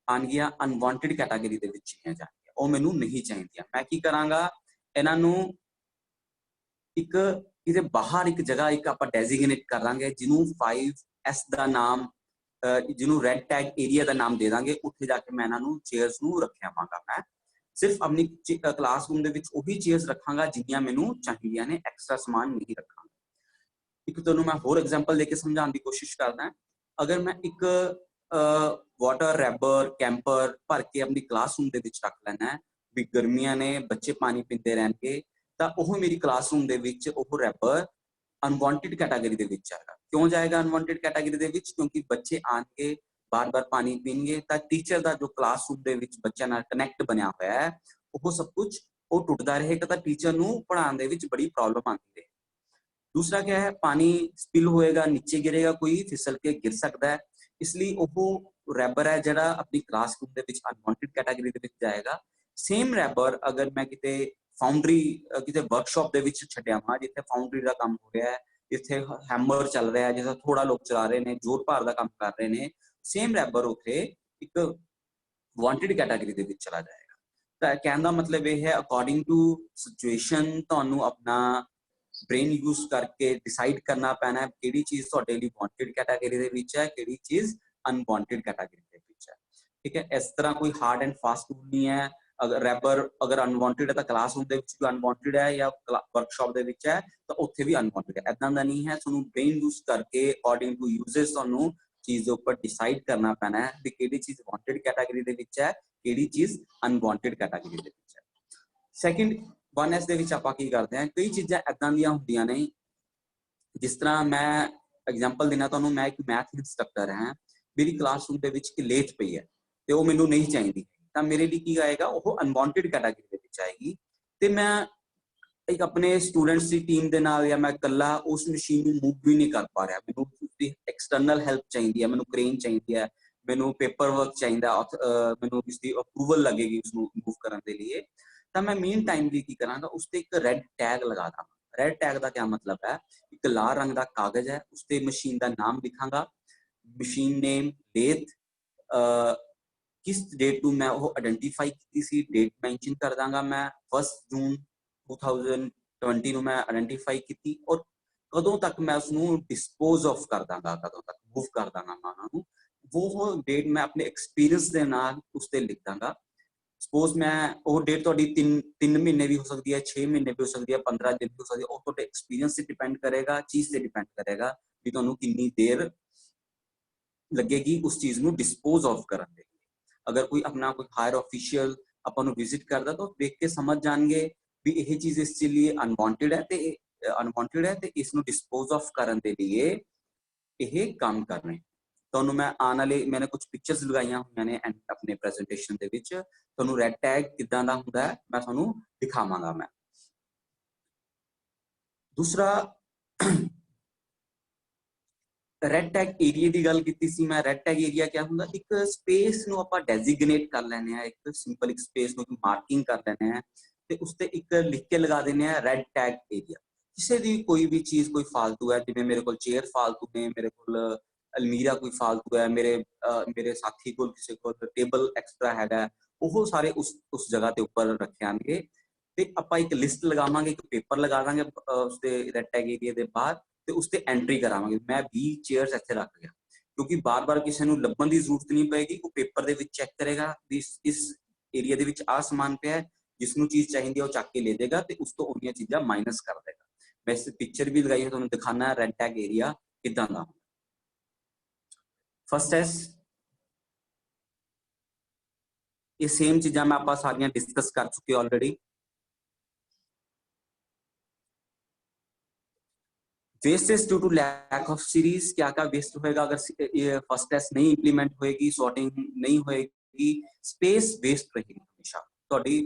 ਆਣਗੀਆਂ, ਅਨਵਾਂਟਿਡ ਕੈਟਾਗਰੀ ਦੇ ਵਿੱਚ ਜਾਣਗੀਆਂ, ਉਹ ਮੈਨੂੰ ਨਹੀਂ ਚਾਹੀਦੀਆਂ। ਮੈਂ ਕੀ ਕਰਾਂਗਾ, ਇਹਨਾਂ ਨੂੰ ਇੱਕ ਇਹਦੇ ਬਾਹਰ ਇੱਕ ਜਗ੍ਹਾ ਇੱਕ ਆਪਾਂ ਡੈਜ਼ਿਗਨੇਟ ਕਰ ਲਾਂਗੇ, ਜਿਹਨੂੰ 5S ਦਾ ਨਾਮ, ਜਿਹਨੂੰ ਰੈਡ ਟੈਗ ਏਰੀਆ ਦਾ ਨਾਮ ਦੇ ਦਾਂਗੇ। ਉੱਥੇ ਜਾ ਕੇ ਮੈਂ ਇਹਨਾਂ ਨੂੰ ਚੇਅਰਸ ਨੂੰ ਰੱਖਿਆਵਾਂਗਾ। ਮੈਂ ਸਿਰਫ ਆਪਣੀ ਕਲਾਸਰੂਮ ਦੇ ਵਿੱਚ ਉਹੀ ਚੇਅਰਸ ਰੱਖਾਂਗਾ ਜਿੰਨੀਆਂ ਮੈਨੂੰ ਚਾਹੀਦੀਆਂ ਨੇ, ਐਕਸਟਰਾ ਸਮਾਨ ਨਹੀਂ ਰੱਖਾਂਗਾ। ਇੱਕ ਤੁਹਾਨੂੰ ਮੈਂ ਹੋਰ ਐਗਜ਼ਾਮਪਲ ਦੇ ਕੇ ਸਮਝਾਉਣ ਦੀ ਕੋਸ਼ਿਸ਼ ਕਰਦਾ। ਅਗਰ ਮੈਂ ਇੱਕ ਵਾਟਰ ਰੈਬਰ ਕੈਂਪਰ ਭਰ ਕੇ ਆਪਣੀ ਕਲਾਸਰੂਮ ਦੇ ਵਿੱਚ ਰੱਖ ਲੈਣਾ ਵੀ ਗਰਮੀਆਂ ਨੇ ਬੱਚੇ ਪਾਣੀ ਪੀਂਦੇ ਰਹਿਣਗੇ, ਤਾਂ ਉਹ ਮੇਰੀ ਕਲਾਸਰੂਮ ਦੇ ਵਿੱਚ ਉਹ ਰੈਬਰ ਅਨਵਾਂਟਿਡ ਕੈਟਾਗਰੀ ਦੇ ਵਿੱਚ ਆਏਗਾ। ਕਿਉਂ ਜਾਏਗਾ ਅਨਵਾਂਟਿਡ ਕੈਟਾਗਰੀ ਦੇ ਵਿੱਚ? ਕਿਉਂਕਿ ਬੱਚੇ ਆਣ ਕੇ ਬਾਰ-ਬਾਰ ਪਾਣੀ ਪੀਣਗੇ ਤਾਂ ਟੀਚਰ ਦਾ ਜੋ ਕਲਾਸਰੂਮ ਦੇ ਵਿੱਚ ਬੱਚਿਆਂ ਨਾਲ ਕਨੈਕਟ ਬਣਿਆ ਹੋਇਆ ਹੈ ਉਹ ਸਭ ਕੁਝ ਉਹ ਟੁੱਟਦਾ ਰਹੇਗਾ, ਤਾਂ ਟੀਚਰ ਨੂੰ ਪੜ੍ਹਾਉਣ ਦੇ ਵਿੱਚ ਬੜੀ ਪ੍ਰੋਬਲਮ ਆਉਂਦੀ ਹੈ। दूसरा क्या है, पानी स्पिल होएगा, नीचे गिरेगा, कोई फिसल के गिर सकता है, इसलिए वो रैबर है जरा अपनी क्लासरूम ਦੇ ਵਿੱਚ अनवांटेड कैटेगरी ਦੇ ਵਿੱਚ ਜਾਏਗਾ। सेम रैबर अगर मैं किते फाउंड्री किते वर्कशॉप ਦੇ ਵਿੱਚ ਛੱਡਿਆ ਹਾਂ, ਜਿੱਥੇ फाउंड्री ਦਾ ਕੰਮ ਹੋ ਰਿਹਾ ਹੈ, ਜਿੱਥੇ ਹੈਮਰ ਚੱਲ ਰਿਹਾ ਹੈ, ਜਿੱਥੇ ਥੋੜਾ ਲੋਕ ਚਲਾ ਰਹੇ ਨੇ, ਜ਼ੋਰ ਭਾਰ ਦਾ ਕੰਮ ਕਰ ਰਹੇ ਨੇ, सेम रैबर ਉੱਥੇ ਇੱਕ ਵਾਂਟਡ ਕੈਟਾਗਰੀ ਦੇ ਵਿੱਚ ਚਲਾ ਜਾਏਗਾ। ਤਾਂ ਕਹਿਣ ਦਾ ਮਤਲਬ ਇਹ ਹੈ, ਅਕੋਰਡਿੰਗ ਟੂ ਸਿਚੁਏਸ਼ਨ ਤੁਹਾਨੂੰ ਆਪਣਾ ब्रेन यूज करके डिसाइड करना पैना है किहड़ी चीज तुहाडे लई वांटेड कैटेगरी दे विच है, किहड़ी चीज अनवांटेड कैटेगरी दे विच है। ठीक है, इस तरह कोई हार्ड एंड फास्ट रूल नहीं है। अगर रैबर अगर अनवांटेड है तो क्लासरूम दे विच भी अनवांटेड है, या वर्कशॉप दे विच है तो उत्थे भी अनवांटेड है। इदां दा नहीं है, तुहानूं ब्रेन यूज करके अकॉर्डिंग टू यूजेस तुहानूं चीज दे उपर डिसाइड करना पैना है कि किहड़ी चीज वांटेड कैटेगरी दे विच है, किहड़ी चीज अनवांटेड कैटेगरी दे विच है। सैकेंड 1S ਦੇ ਵਿੱਚ ਆਪਾਂ ਕੀ ਕਰਦੇ ਹਾਂ, ਕਈ ਚੀਜ਼ਾਂ ਇਦਾਂ ਦੀਆਂ ਹੁੰਦੀਆਂ ਨੇ, ਜਿਸ ਤਰ੍ਹਾਂ ਮੈਂ ਐਗਜ਼ਾਮਪਲ ਦੇਣਾ ਤੁਹਾਨੂੰ, ਮੈਂ ਇੱਕ ਮੈਥ ਇੰਸਟ੍ਰਕਟਰ ਹਾਂ, ਮੇਰੀ ਕਲਾਸਰੂਮ ਦੇ ਵਿੱਚ ਇੱਕ ਲੇਥ ਪਈ ਹੈ ਤੇ ਉਹ ਮੈਨੂੰ ਨਹੀਂ ਚਾਹੀਦੀ, ਤਾਂ ਮੇਰੇ ਲਈ ਕੀ ਆਏਗਾ, ਉਹ ਅਨਵਾਂਟਿਡ ਕੈਟਾਗਰੀ ਦੇ ਵਿੱਚ ਆਏਗੀ। ਤੇ ਮੈਂ ਇੱਕ ਆਪਣੇ ਸਟੂਡੈਂਟਸ ਦੀ ਟੀਮ ਦੇ ਨਾਲ ਜਾਂ ਮੈਂ ਇਕੱਲਾ ਉਸ ਮਸ਼ੀਨ ਨੂੰ ਮੂਵ ਵੀ ਨਹੀਂ ਕਰ ਪਾ ਰਿਹਾ, ਮੈਨੂੰ ਉਸਦੀ ਐਕਸਟਰਨਲ ਹੈਲਪ ਚਾਹੀਦੀ ਹੈ, ਮੈਨੂੰ ਕ੍ਰੇਨ ਚਾਹੀਦੀ ਹੈ, ਮੈਨੂੰ ਪੇਪਰ ਵਰਕ ਚਾਹੀਦਾ, ਮੈਨੂੰ ਇਸਦੀ ਅਪਰੂਵਲ ਲੱਗੇਗੀ ਉਸਨੂੰ ਮੂਵ ਕਰਨ ਦੇ ਲਈ। ਤਾਂ ਮੈਂ ਮੇਨ ਟਾਈਮ ਵੀ ਕੀ ਕਰਾਂਗਾ, ਉਸ ਤੇ ਇੱਕ ਰੈਡ ਟੈਗ ਲਗਾ ਦਾਂਗਾ। ਰੈਡ ਟੈਗ ਦਾ ਕੀ ਮਤਲਬ ਹੈ, ਇੱਕ ਲਾਲ ਰੰਗ ਦਾ ਕਾਗਜ਼ ਹੈ, ਉਸ ਤੇ ਮਸ਼ੀਨ ਦਾ ਨਾਮ ਲਿਖਾਂਗਾ, ਮਸ਼ੀਨ ਨੇਮ, ਡੇਟ, ਕਿਸ ਡੇਟ ਨੂੰ ਮੈਂ ਉਹ ਆਇਡੈਂਟੀਫਾਈ ਕੀਤੀ ਸੀ, ਡੇਟ ਮੈਂਸ਼ਨ ਕਰ ਦਾਂਗਾ। ਮੈਂ 1 ਜੂਨ 2020 ਨੂੰ ਮੈਂ ਆਇਡੈਂਟੀਫਾਈ ਕੀਤੀ, ਔਰ ਕਦੋਂ ਤੱਕ ਮੈਂ ਉਸਨੂੰ ਡਿਸਪੋਜ਼ ਆਫ ਕਰ ਦਾਂਗਾ, ਕਦੋਂ ਤੱਕ ਮੂਵ ਕਰ ਦਾਂਗਾ ਮੈਂ ਉਹਨਾਂ ਨੂੰ, ਉਹ ਡੇਟ ਮੈਂ ਆਪਣੇ ਐਕਸਪੀਰੀਅੰਸ ਦੇ ਨਾਲ ਉਸ ਤੇ ਲਿਖ ਦਾਂਗਾ। ਸਪੋਜ਼ ਮੈਂ ਉਹ ਡੇਟ ਤੁਹਾਡੀ 3 ਮਹੀਨੇ ਵੀ ਹੋ ਸਕਦੀ ਹੈ, 6 ਮਹੀਨੇ ਵੀ ਹੋ ਸਕਦੀ ਹੈ, 15 ਦਿਨ ਵੀ ਹੋ ਸਕਦੀ ਹੈ, ਉਹ ਤੁਹਾਡੇ ਐਕਸਪੀਰੀਅੰਸ ਤੇ ਡਿਪੈਂਡ ਕਰੇਗਾ, ਚੀਜ਼ ਤੇ ਡਿਪੈਂਡ ਕਰੇਗਾ ਵੀ ਤੁਹਾਨੂੰ ਕਿੰਨੀ ਦੇਰ ਲੱਗੇਗੀ ਉਸ ਚੀਜ਼ ਨੂੰ ਡਿਸਪੋਜ਼ ਆਫ ਕਰਨ ਦੇ ਲਈ। ਅਗਰ ਕੋਈ ਆਪਣਾ ਕੋਈ ਹਾਇਰ ਆਫੀਸ਼ੀਅਲ ਆਪਾਂ ਨੂੰ ਵਿਜ਼ਿਟ ਕਰਦਾ ਤਾਂ ਦੇਖ ਕੇ ਸਮਝ ਜਾਣਗੇ ਵੀ ਇਹ ਚੀਜ਼ ਇਸ ਲਈ ਅਨਵਾਂਟਿਡ ਹੈ ਤੇ ਇਸ ਨੂੰ ਡਿਸਪੋਜ਼ ਆਫ ਕਰਨ ਦੇ ਲਈ ਇਹ ਕੰਮ ਕਰਨੇ। ਤੁਹਾਨੂੰ ਮੈਂ ਆਉਣ ਵਾਲੇ ਮੈंने कुछ पिक्चर्स ਲਗਾਈਆਂ ਹੋਈਆਂ ਨੇ ਆਪਣੇ ਪ੍ਰੈਜੈਂਟੇਸ਼ਨ ਦੇ ਵਿੱਚ, ਤੁਹਾਨੂੰ ਰੈਡ ਟੈਗ ਕਿੱਦਾਂ ਦਾ ਹੁੰਦਾ ਹੈ ਮੈਂ ਤੁਹਾਨੂੰ ਦਿਖਾਵਾਂਗਾ। ਮੈਂ ਦੂਸਰਾ ਰੈਡ ਟੈਗ ਏਰੀਆ ਦੀ ਗੱਲ ਕੀਤੀ ਸੀ ਮੈਂ। ਰੈਡ ਟੈਗ ਏਰੀਆ ਕੀ ਹੁੰਦਾ, ਇੱਕ ਸਪੇਸ ਨੂੰ ਆਪਾਂ ਡੈਜ਼ਿਗਨੇਟ ਕਰ ਲੈਂਦੇ ਹਾਂ, ਇੱਕ ਸਿੰਪਲ ਇੱਕ ਸਪੇਸ ਨੂੰ ਮਾਰਕਿੰਗ ਕਰ ਲੈਂਦੇ ਹਾਂ ਤੇ ਉਸ ਤੇ ਇੱਕ ਲਿਖ ਕੇ ਲਗਾ ਦਿੰਦੇ ਆ ਰੈਡ ਟੈਗ ਏਰੀਆ। ਕਿਸੇ ਦੀ ਕੋਈ ਵੀ ਚੀਜ਼ ਕੋਈ ਫਾਲਤੂ ਹੈ, ਜਿਵੇਂ ਮੇਰੇ ਕੋਲ ਚੇਅਰ ਫਾਲਤੂ ਨੇ, ਮੇਰੇ ਕੋਲ ਅਲਮੀਰਾ ਕੋਈ ਫਾਲਤੂ ਹੈ, ਮੇਰੇ ਸਾਥੀ ਕੋਲ ਕਿਸੇ ਕੋਲ ਟੇਬਲ ਐਕਸਟਰਾ ਹੈਗਾ, ਉਹ ਸਾਰੇ ਉਸ ਜਗ੍ਹਾ ਤੇ ਉੱਪਰ ਰੱਖਿਆਂਗੇ। ਤੇ ਆਪਾਂ ਇੱਕ ਲਿਸਟ ਲਗਾਵਾਂਗੇ, ਇੱਕ ਪੇਪਰ ਲਗਾ ਦਾਂਗੇ ਉਸਦੇ ਰੈਡ ਟੈਗ ਏਰੀਆ ਦੇ ਬਾਹਰ, ਤੇ ਉਸ ਤੇ ਐਂਟਰੀ ਕਰਾਵਾਂਗੇ ਮੈਂ 20 ਚੇਅਰਸ ਇੱਥੇ ਰੱਖ ਗਿਆ, ਕਿਉਂਕਿ ਬਾਰ-ਬਾਰ ਕਿਸੇ ਨੂੰ ਲੱਭਣ ਦੀ ਜ਼ਰੂਰਤ ਨਹੀਂ ਪਏਗੀ। ਉਹ ਪੇਪਰ ਦੇ ਵਿੱਚ ਚੈੱਕ ਕਰੇਗਾ ਵੀ ਇਸ ਏਰੀਆ ਦੇ ਵਿੱਚ ਆ ਸਮਾਨ ਪਿਆ ਹੈ, ਜਿਸ ਨੂੰ ਚੀਜ਼ ਚਾਹੀਦੀ ਹੈ ਉਹ ਚੱਕ ਕੇ ਲੈ ਜਾਏਗਾ ਤੇ ਉਸ ਤੋਂ ਉਹਨੀਆਂ ਚੀਜ਼ਾਂ ਮਾਈਨਸ ਕਰ ਦੇਗਾ। ਮੈਂ ਇਸ ਪਿਕਚਰ ਵੀ ਲਗਾਈ ਹੈ, ਤੁਹਾਨੂੰ ਦਿਖਾਣਾ ਰੈਡ ਟੈਗ ਏਰੀਆ ਕਿਦਾਂ ਦਾ। ਫਸਟ ਐਸ ਇਹ ਸੇਮ ਚੀਜ਼ਾਂ ਮੈਂ ਆਪਾਂ ਸਾਰੀਆਂ ਡਿਸਕਸ ਕਰ ਚੁੱਕੇ already. Wastage due to lack of series, क्या क्या वेस्ट होएगा अगर ये फर्स्ट टेस्ट नहीं इंप्लीमेंट होएगी, सॉर्टिंग नहीं होएगी, स्पेस वेस्ट रहेगी हमेशा। ਤੁਹਾਡੀ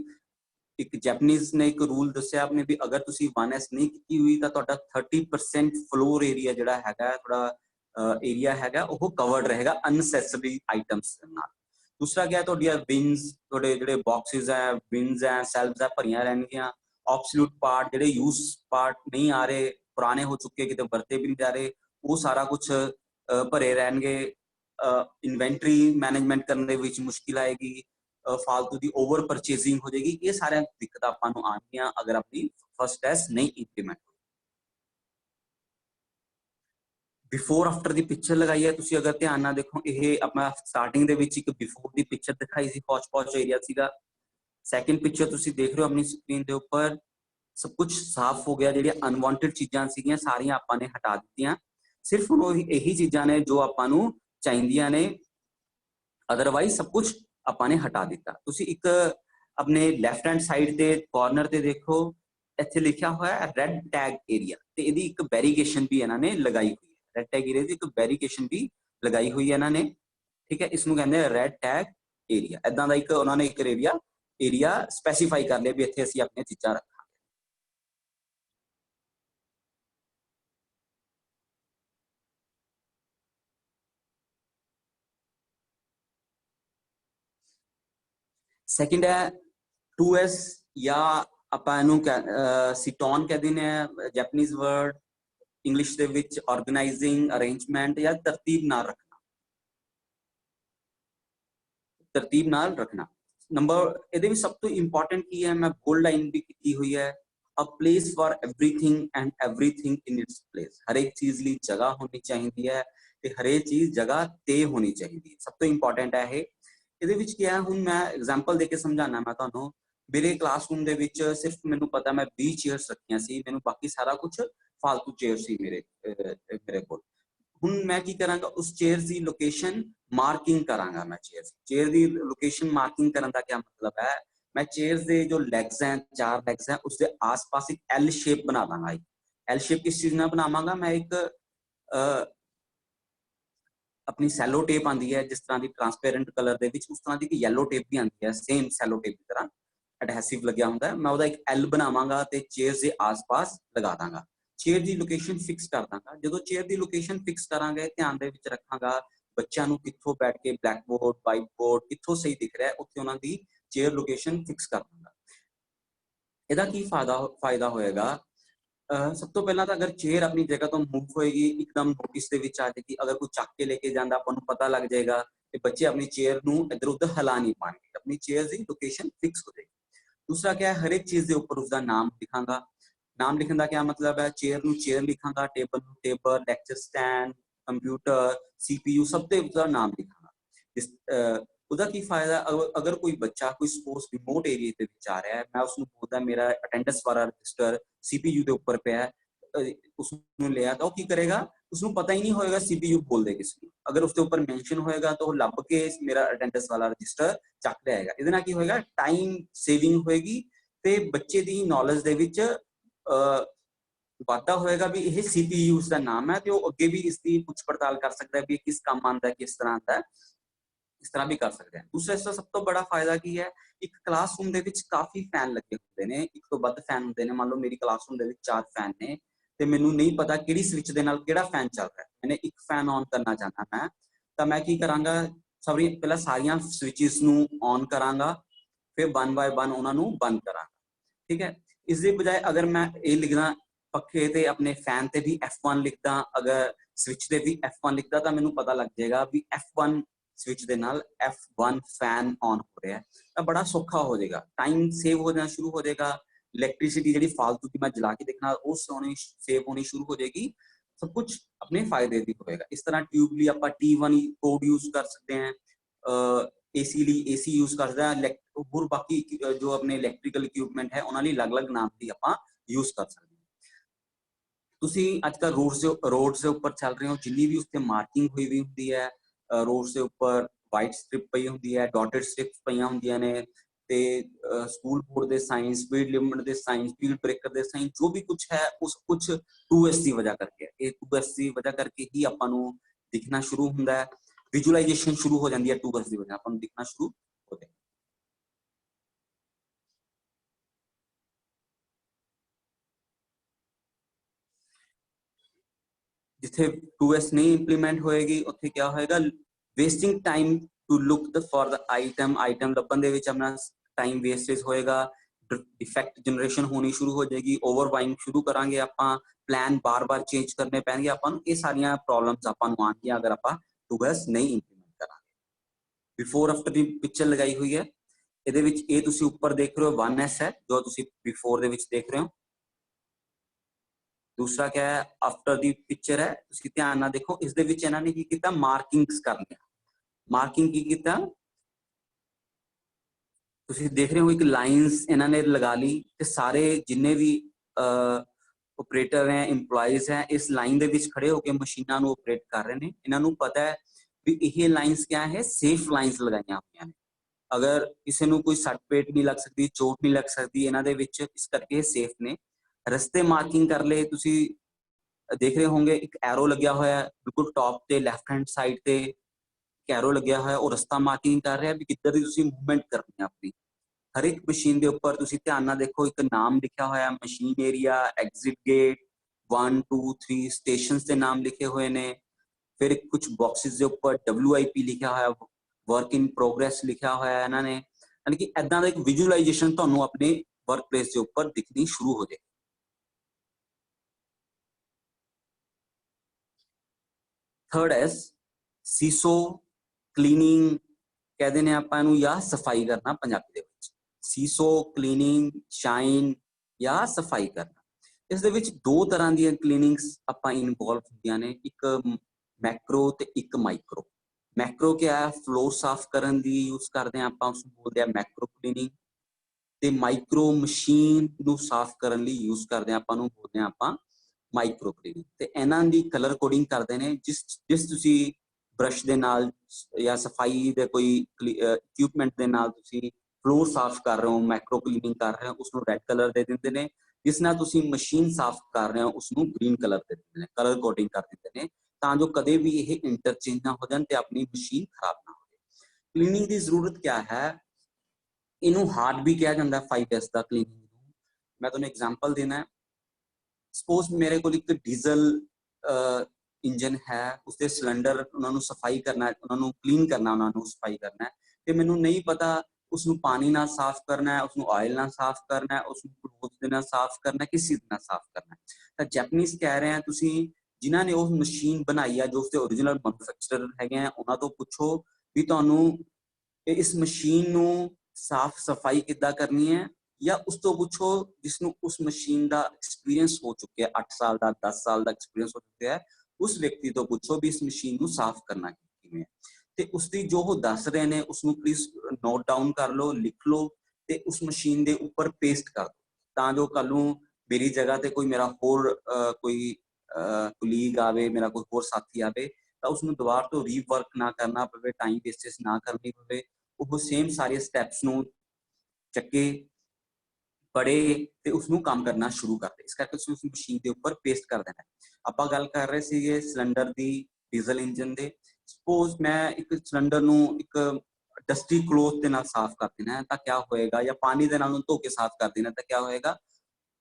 ਇੱਕ ਜੈਪਨੀਜ਼ ਨੇ ਇੱਕ ਰੂਲ ਦੱਸਿਆ ਆਪਨੇ ਵੀ ਅਗਰ ਤੁਸੀਂ 1S ਨਹੀਂ ਕੀਤੀ ਹੋਈ ਤਾਂ ਤੁਹਾਡਾ 30% ਫਲੋਰ ਏਰੀਆ ਜਿਹੜਾ ਹੈਗਾ, ਥੋੜਾ ਏਰੀਆ ਹੈਗਾ, ਉਹ ਕਵਰਡ ਰਹੇਗਾ ਅਨਸੈਸਰੀ ਆਈਟਮਸ ਨਾਲ। ਦੂਸਰਾ क्या ਤੁਹਾਡੀਆਂ ਬਿਨਸ, ਤੁਹਾਡੇ ਜਿਹੜੇ ਬਾਕਸਿਸ ਹੈ, ਬਿਨਸ ਹੈ, ਸੈਲਫਸ ਹੈ, ਭਰੀਆਂ ਰਹਿਣਗੀਆਂ। ऑब्सोल्यूट पार्ट ਜਿਹੜੇ यूज पार्ट नहीं आ रहे, पुराने हो चुके, कितने बरते भी नहीं जा रहे, वो सारा कुछ भरे रहणगे। इन्वेंटरी मैनेजमेंट करने विच मुश्किल आएगी, फालतू की ओवर परचेजिंग हो जाएगी। ये सारे दिक्कत आपां नूं आउणगीआं अगर अपनी फर्स्ट टेस्ट नहीं इंप्लीमेंट। बिफोर आफ्टर की पिक्चर लगाई है, तुसीं अगर ध्यान नाल देखो, ये अपना स्टार्टिंग दे विच एक बिफोर की पिक्चर दिखाई सी, पौच पौच एरिया सीगा। सैकेंड पिक्चर तुसीं देख रहे हो अपनी स्क्रीन के ऊपर, सब कुछ साफ हो गया। जिहड़ियां अनवांटेड चीज़ां सीगियां सारियां आपां ने हटा दित्तियां, सिर्फ हुण यही चीज़ां ने जो आपां नूं चाहीदियां ने, अदरवाइज सब कुछ आपां ने हटा दिता। तुसीं एक अपने लैफ्ट हैंड साइड ते कॉर्नर ते देखो, इत्थे लिखिया होया है रेड टैग एरिया, ते इहदी एक बैरीगेशन भी इन्हां ने लगाई हुई है। रेड टैग एरिया दी एक बैरीगेशन भी लगाई हुई है इन्हां ने, ठीक है। इसनूं कहंदे हैं रेड टैग एरिया। इदां दा एक उन्हां ने एक एरिया स्पैसीफाई कर लिया भी इत्थे असीं अपनी चीज़ां रख। सैकेंड है 2S या ਆਪਾਂ ਇਹਨੂੰ ਸਿਟੋਨ ਕਹਿੰਦੇ ਨੇ, ਜੈਪਨੀਜ਼ ਵਰਡ, ਇੰਗਲਿਸ਼ ਦੇ ਵਿੱਚ ਆਰਗੇਨਾਈਜ਼ਿੰਗ, ਅਰੇਂਜਮੈਂਟ ਜਾਂ ਤਰਤੀਬ ਨਾਲ ਰੱਖਣਾ, ਤਰਤੀਬ ਨਾਲ ਰੱਖਣਾ। ਨੰਬਰ ਇਹਦੇ ਵਿੱਚ ਸਭ ਤੋਂ ਇੰਪੋਰਟੈਂਟ ਕੀ ਹੈ, ਮੈਂ ਬੋਲਡ ਲਾਈਨ ਵੀ ਕੀਤੀ ਹੋਈ ਹੈ, a place for everything and everything in its place। ਹਰੇਕ ਚੀਜ਼ ਲਈ ਜਗ੍ਹਾ ਹੋਣੀ ਚਾਹੀਦੀ ਹੈ ਤੇ ਹਰੇਕ ਚੀਜ਼ ਜਗ੍ਹਾ ਤੇ ਹੋਣੀ ਚਾਹੀਦੀ ਹੈ, ਸਭ ਤੋਂ ਇੰਪੋਰਟੈਂਟ ਹੈ ਇਹ। ਇਹਦੇ ਵਿੱਚ ਕੀ ਹੈ, ਹੁਣ ਮੈਂ ਐਗਜ਼ਾਮਪਲ ਦੇ ਕੇ ਸਮਝਾਣਾ ਮੈਂ ਤੁਹਾਨੂੰ। ਮੇਰੇ ਕਲਾਸਰੂਮ ਦੇ ਵਿੱਚ ਸਿਰਫ ਮੈਨੂੰ ਪਤਾ ਮੈਂ 20 ਚੇਅਰਸ ਰੱਖੀਆਂ ਸੀ, ਮੈਨੂੰ ਬਾਕੀ ਸਾਰਾ ਕੁਝ ਫालतू ਚੇਅਰ ਸੀ ਮੇਰੇ ਕੋਲ। ਹੁਣ ਮੈਂ ਕੀ ਕਰਾਂਗਾ, ਉਸ ਚੇਅਰ ਦੀ ਲੋਕੇਸ਼ਨ ਮਾਰਕਿੰਗ ਕਰਾਂਗਾ। ਮੈਂ ਚੇਅਰ ਦੀ ਲੋਕੇਸ਼ਨ ਮਾਰਕਿੰਗ ਕਰਨ ਦਾ ਕੀ ਮਤਲਬ ਹੈ, मैं चेयर्स दे जो लेग्स हैं, 4 लेग्स हैं, उसके आसपास एक एल शेप बना दांगा। एल शेप किस चीज ना बनावांगा, मैं एक अपनी सैलो टेप आती है जिस तरह की ट्रांसपेरेंट कलर दे विच, उस तरह की येलो टेप भी आती है, सेम सैलो टेप की तरह एडहेसिव लग्या हुंदा है। मैं उसदा एक एल बनावांगा ते चेयर्स दे आसपास लगा दांगा। चेयर की लोकेशन फिक्स कर दांगा। जो चेयर की लोकेशन फिक्स करांगे, ध्यान दे विच रखांगा बच्चों नूं कित्थों बैठ के ब्लैक बोर्ड, वाइट बोर्ड कित्थों सही दिख रहा है, उत्थे उन्हां दी चेयर लोकेशन फिक्स कर दूंगा। ਇਹਦਾ ਕੀ ਫਾਇਦਾ ਹੋਏਗਾ, ਸਭ ਤੋਂ ਪਹਿਲਾਂ ਤਾਂ ਅਗਰ ਚੇਅਰ ਆਪਣੀ ਜਗ੍ਹਾ ਤੋਂ ਮੂਵ ਹੋਏਗੀ, ਇੱਕਦਮ ਨੋਟਿਸ ਦੇ ਵਿੱਚ ਆ ਜਾਏਗੀ। ਅਗਰ ਕੋਈ ਚੱਕ ਕੇ ਲੈ ਕੇ ਜਾਂਦਾ, ਆਪਾਂ ਨੂੰ ਪਤਾ ਲੱਗ ਜਾਏਗਾ ਕਿ ਬੱਚੇ ਆਪਣੀ ਚੇਅਰ ਨੂੰ ਇੱਧਰ ਉੱਧਰ ਹਿਲਾ ਨਹੀਂ ਪਾਣਗੇ, ਆਪਣੀ ਚੇਅਰ ਦੀ ਲੋਕੇਸ਼ਨ ਫਿਕਸ ਹੋ ਜਾਏਗੀ। दूसरा क्या है, हर एक चीज के ऊपर उसका नाम लिखांगा। नाम लिखने का क्या मतलब है, चेयर नूं चेयर लिखांगा, टेबल नूं table, lecture stand, computer, CPU सब ते उसका नाम लिखांगा। ਉਹਦਾ ਕੀ ਫਾਇਦਾ, ਅਗਰ ਕੋਈ ਬੱਚਾ ਕੋਈ ਸਪੋਰਟਸ ਰਿਮੋਟ ਏਰੀਆ ਦੇ ਵਿੱਚ ਆ ਰਿਹਾ ਹੈ, ਮੈਂ ਉਸਨੂੰ ਬੋਲਦਾ ਮੇਰਾ ਅਟੈਂਡੈਂਸ ਵਾਲਾ ਰਜਿਸਟਰ CPU ਦੇ ਉੱਪਰ ਪਿਆ ਹੈ, ਉਸਨੂੰ ਲਿਆ ਤਾਂ ਉਹ ਕੀ ਕਰੇਗਾ, ਉਸਨੂੰ ਪਤਾ ਹੀ ਨਹੀਂ ਹੋਏਗਾ CPU ਬੋਲਦੇ ਕਿਸ ਨੂੰ। ਅਗਰ ਉਸਦੇ ਉੱਪਰ ਮੈਂਸ਼ਨ ਹੋਏਗਾ ਤਾਂ ਉਹ ਲੱਭ ਕੇ ਮੇਰਾ ਅਟੈਂਡੈਂਸ ਵਾਲਾ ਰਜਿਸਟਰ ਚੱਕ ਲਿਆਏਗਾ। ਇਹਦੇ ਨਾਲ ਕੀ ਹੋਏਗਾ, ਟਾਈਮ ਸੇਵਿੰਗ ਹੋਏਗੀ ਤੇ ਬੱਚੇ ਦੀ ਨੌਲੇਜ ਦੇ ਵਿੱਚ ਵਾਧਾ ਹੋਏਗਾ ਵੀ ਇਹ CPU ਉਸਦਾ ਨਾਮ ਹੈ, ਤੇ ਉਹ ਅੱਗੇ ਵੀ ਇਸ ਦੀ ਪੁੱਛ ਪੜਤਾਲ ਕਰ ਸਕਦਾ ਹੈ ਵੀ ਕਿਸ ਕੰਮ ਆਉਂਦਾ, ਕਿਸ ਤਰ੍ਹਾਂ ਆਉਂਦਾ, इस तरह भी कर सकते हैं। दूसरा इसका सब तो बड़ा फायदा की है, एक क्लासरूम दे विच काफी फैन लगे होंदे ने, एक तो ਵੱਧ फैन होंदे ने। मान लो मेरी क्लासरूम दे विच 4 फैन ने ते मैनू नहीं पता किहड़ी स्विच दे नाल किहड़ा फैन चल रहा है। मैंने एक फैन ऑन करना चाहना मैं, तो मैं की करांगा, पहला सारियां स्विचेस नू ऑन करांगा, फिर 1 बाय 1 उन्हां नू बंद करांगा। ठीक है। इसके बजाय अगर मैं ये लिखदा पखे ते अपने फैन ते भी F1 लिखदा, अगर स्विच ते भी F1 लिखदा तो मैनू पता लग जाएगा भी F1 स्विच दे नाल F1 फैन ऑन हो रहा है, तो बड़ा सौखा हो जाएगा, टाइम सेव हो जाना शुरू हो जाएगा, इलैक्ट्रिसिटी जी फालतू की मैं जला के देखना वो सेव होनी शुरू हो जाएगी, सब कुछ अपने फायदे दी होएगा। इस तरह ट्यूबली आप T1 कोड यूज कर सकते हैं, एसी ली एसी यूज कर सकते हैं, और बाकी जो अपने इलैक्ट्रिकल इक्विपमेंट है उन्हां लई अलग-अलग नाम दी आप यूज कर सकते हैं। ਤੁਸੀਂ ਅੱਜ ਕੱਲ रोड से ऊपर चल रहे हो, जिन्नी भी उसते मार्किंग हुई हुई होंदी है, रोड से ऊपर वाइट स्ट्रिप पई होंदी है, डॉटेड स्ट्रिप्स पईयां होंदियां ने, ते स्कूल बोर्ड दे साइन, स्पीड लिमिट दे साइन, स्पीड ब्रेकर दे साइन, जो भी कुछ है उस कुछ 2S की वजह करके, ये 2S की वजह करके ही आपां नूं दिखना शुरू हुंदा है, विजुअलाइजेशन शुरू हो जाती है 2S की वजह, आपां नूं दिखना शुरू हो जाए। जिथे 2S नहीं इंप्लीमेंट होएगी उत्थे क्या होएगा, wasting time to look the for the item लभन दे विच अपना टाइम वेस्टेज होएगा, डिफेक्ट जनरेशन होनी शुरू हो जाएगी, ओवर बाइंग शुरू करांगे आपां, प्लान बार बार चेंज करने पैणगे आपां नूं, ये सारियां प्रॉब्लम्स आपां नूं आणगियां अगर आपां 2S नहीं इंप्लीमेंट करांगे। बिफोर आफ्टर दी पिक्चर लगाई हुई है, ਇਹਦੇ ਵਿੱਚ ਇਹ ਤੁਸੀਂ ਉੱਪਰ देख रहे हो 1S है जो ਤੁਸੀਂ बिफोर ਦੇ ਵਿੱਚ देख रहे हो। दूसरा क्या है, आफ्टर दी पिक्चर है, ਤੁਸੀਂ ਧਿਆਨ ਨਾਲ ਦੇਖੋ, ਇਸ ਦੇ ਵਿੱਚ ਇਹਨਾਂ ਨੇ ਕੀ ਕੀਤਾ, ਮਾਰਕਿੰਗਸ ਕਰ ਲਿਆ। ਮਾਰਕਿੰਗ ਕੀ ਕੀਤਾ, ਤੁਸੀਂ ਦੇਖ ਰਹੇ ਹੋ ਇੱਕ ਲਾਈਨਸ ਇਹਨਾਂ ਨੇ ਲਗਾ ਲਈ ਤੇ ਸਾਰੇ ਜਿੰਨੇ ਵੀ ਆਪਰੇਟਰ ਹੈ, EMPLOYEES ਹੈ, ਇਸ ਲਾਈਨ ਦੇ ਵਿੱਚ ਖੜੇ ਹੋ ਕੇ ਮਸ਼ੀਨਾਂ ਨੂੰ ਆਪਰੇਟ ਕਰ ਰਹੇ ਨੇ। ਇਹਨਾਂ ਨੂੰ ਪਤਾ ਹੈ ਵੀ ਇਹ ਲਾਈਨਸ ਕਿਆ ਹੈ, ਸੇਫ ਲਾਈਨਸ ਲਗਾਈਆਂ ਹੋਈਆਂ ਨੇ, ਅਗਰ ਕਿਸੇ ਨੂੰ ਕੋਈ ਸੱਟ ਪੇਟ ਨਹੀਂ ਲੱਗ ਸਕਦੀ, ਚੋਟ ਨਹੀਂ ਲੱਗ ਸਕਦੀ ਇਹਨਾਂ ਦੇ ਵਿੱਚ, ਇਸ ਕਰਕੇ ਸੇਫ ਨੇ। रस्ते मार्किंग कर ले, तुसी देख रहे होंगे एक एरो लग्या होया है बिल्कुल टॉप ते लेफ्ट हैंड साइड ते एरो लग्या होया और रस्ता मार्किंग कर रहा है भी किधर दी तुसी मूवमेंट करनी है अपनी। हर एक मशीन के उपर तुसी ध्यान नाल देखो एक नाम लिखा होया, machine area, exit gate, 1 2 3 stations के नाम लिखे हुए ने, फिर कुछ बॉक्सेस के उपर WIP लिखा होया, वर्क इन प्रोग्रेस लिखा होया है इन्होंने, यानी कि इदां दा एक विजुअलाइजेशन तुहानू अपने वर्क प्लेस के उपर दिखनी शुरू हो जाए। थर्ड है सीसो क्लीनिंग कहते हैं आपां नूं, या सफाई करना पंजाबी दे विच, सीसो क्लीनिंग, शाइन या सफाई करना। इस दे विच दो तरह दी क्लीनिंग्स आपां इनवॉल्व होंदियां ने, एक मैक्रो ते एक माइक्रो। मैक्रो क्या है, फ्लोर साफ करन दी यूज करते हैं आपां, उसनूं बोलदे आ मैक्रो क्लीनिंग, ते माइक्रो मशीन नूं साफ करन लई यूज करते हैं आपां, नूं बोलदे आ आपां माइक्रो क्लीनिंग। ते इन्हां दी कलर कोडिंग करते हैं, जिस तुसी ब्रश दे नाल या सफाई दे कोई इक्विपमेंट दे नाल तुसी फ्लोर साफ कर रहे हो, मैक्रो क्लीनिंग कर रहे हो, उसनूं रेड कलर दे दिंदे ने, जिस नाल तुसी मशीन साफ कर रहे हो उसनूं ग्रीन कलर दे दिंदे ने, कलर कोडिंग कर दिंदे ने, तां जो कदे भी ये इंटरचेंज ना हो जाए ते अपनी मशीन खराब ना हो जाए। क्लीनिंग की जरूरत क्या है, इनू हार्ड भी कहा जाता है 5S का क्लीनिंग। मैं तुहानूं एग्जाम्पल देना है, सपोज मेरे को एक डीजल इंजन है, उसके सिलेंडर उन्होंने सफाई करना है, उन्होंने क्लीन करना, उन्होंने सफाई करना है, तो मैनू नहीं पता उसनूं पानी ना साफ करना है, उसनूं ऑयल ना साफ करना है, उसनूं क्लोथ दे नाल साफ करना है, किस चीज़ नाल साफ करना है। तो जैपनीज कह रहे हैं तुसी जिन्हां ने वो मशीन बनाई है, जो उसके ओरिजिनल मैन्युफैक्चरर हैगे हैं, उन्हां तो पुछो भी तुहानूं इस मशीन नूं साफ सफाई किद्दां करनी है, या उस तो पुछो जिसनूं उस मशीन का एक्सपीरियंस हो चुका है, 8 साल का 10 साल का एक्सपीरियंस हो चुका है, उस व्यक्ति तो पुछो भी इस मशीन को साफ करना किवें है। ते उसकी जो वो दस रहे हैं उसनूं प्लीज नोट डाउन कर लो, लिख लो, ते उस मशीन के उपर पेस्ट कर दो, तां जो कल नूं मेरी जगह ते कोई मेरा होर कोई कुलीग आवे, मेरा कोई होर साथी आवे, तो उसनूं दोबारा तो रीवर्क ना करना पवे, टाइम वेस्टेज ना करनी पवे, वो सेम सारे स्टैप्स नूं चक्के पढ़े ते उसनूं काम करना शुरू कर दे। इस करके उस मशीन के उपर पेस्ट कर देना है। आपां गल कर रहे सीगे सिलेंडर दी, डीजल इंजन दे, सपोज मैं एक सिलेंडर नूं एक डस्टी क्लोथ दे नाल साफ कर देना है, तो क्या होएगा, या पानी दे नाल धो के साफ कर देना, तो क्या होएगा,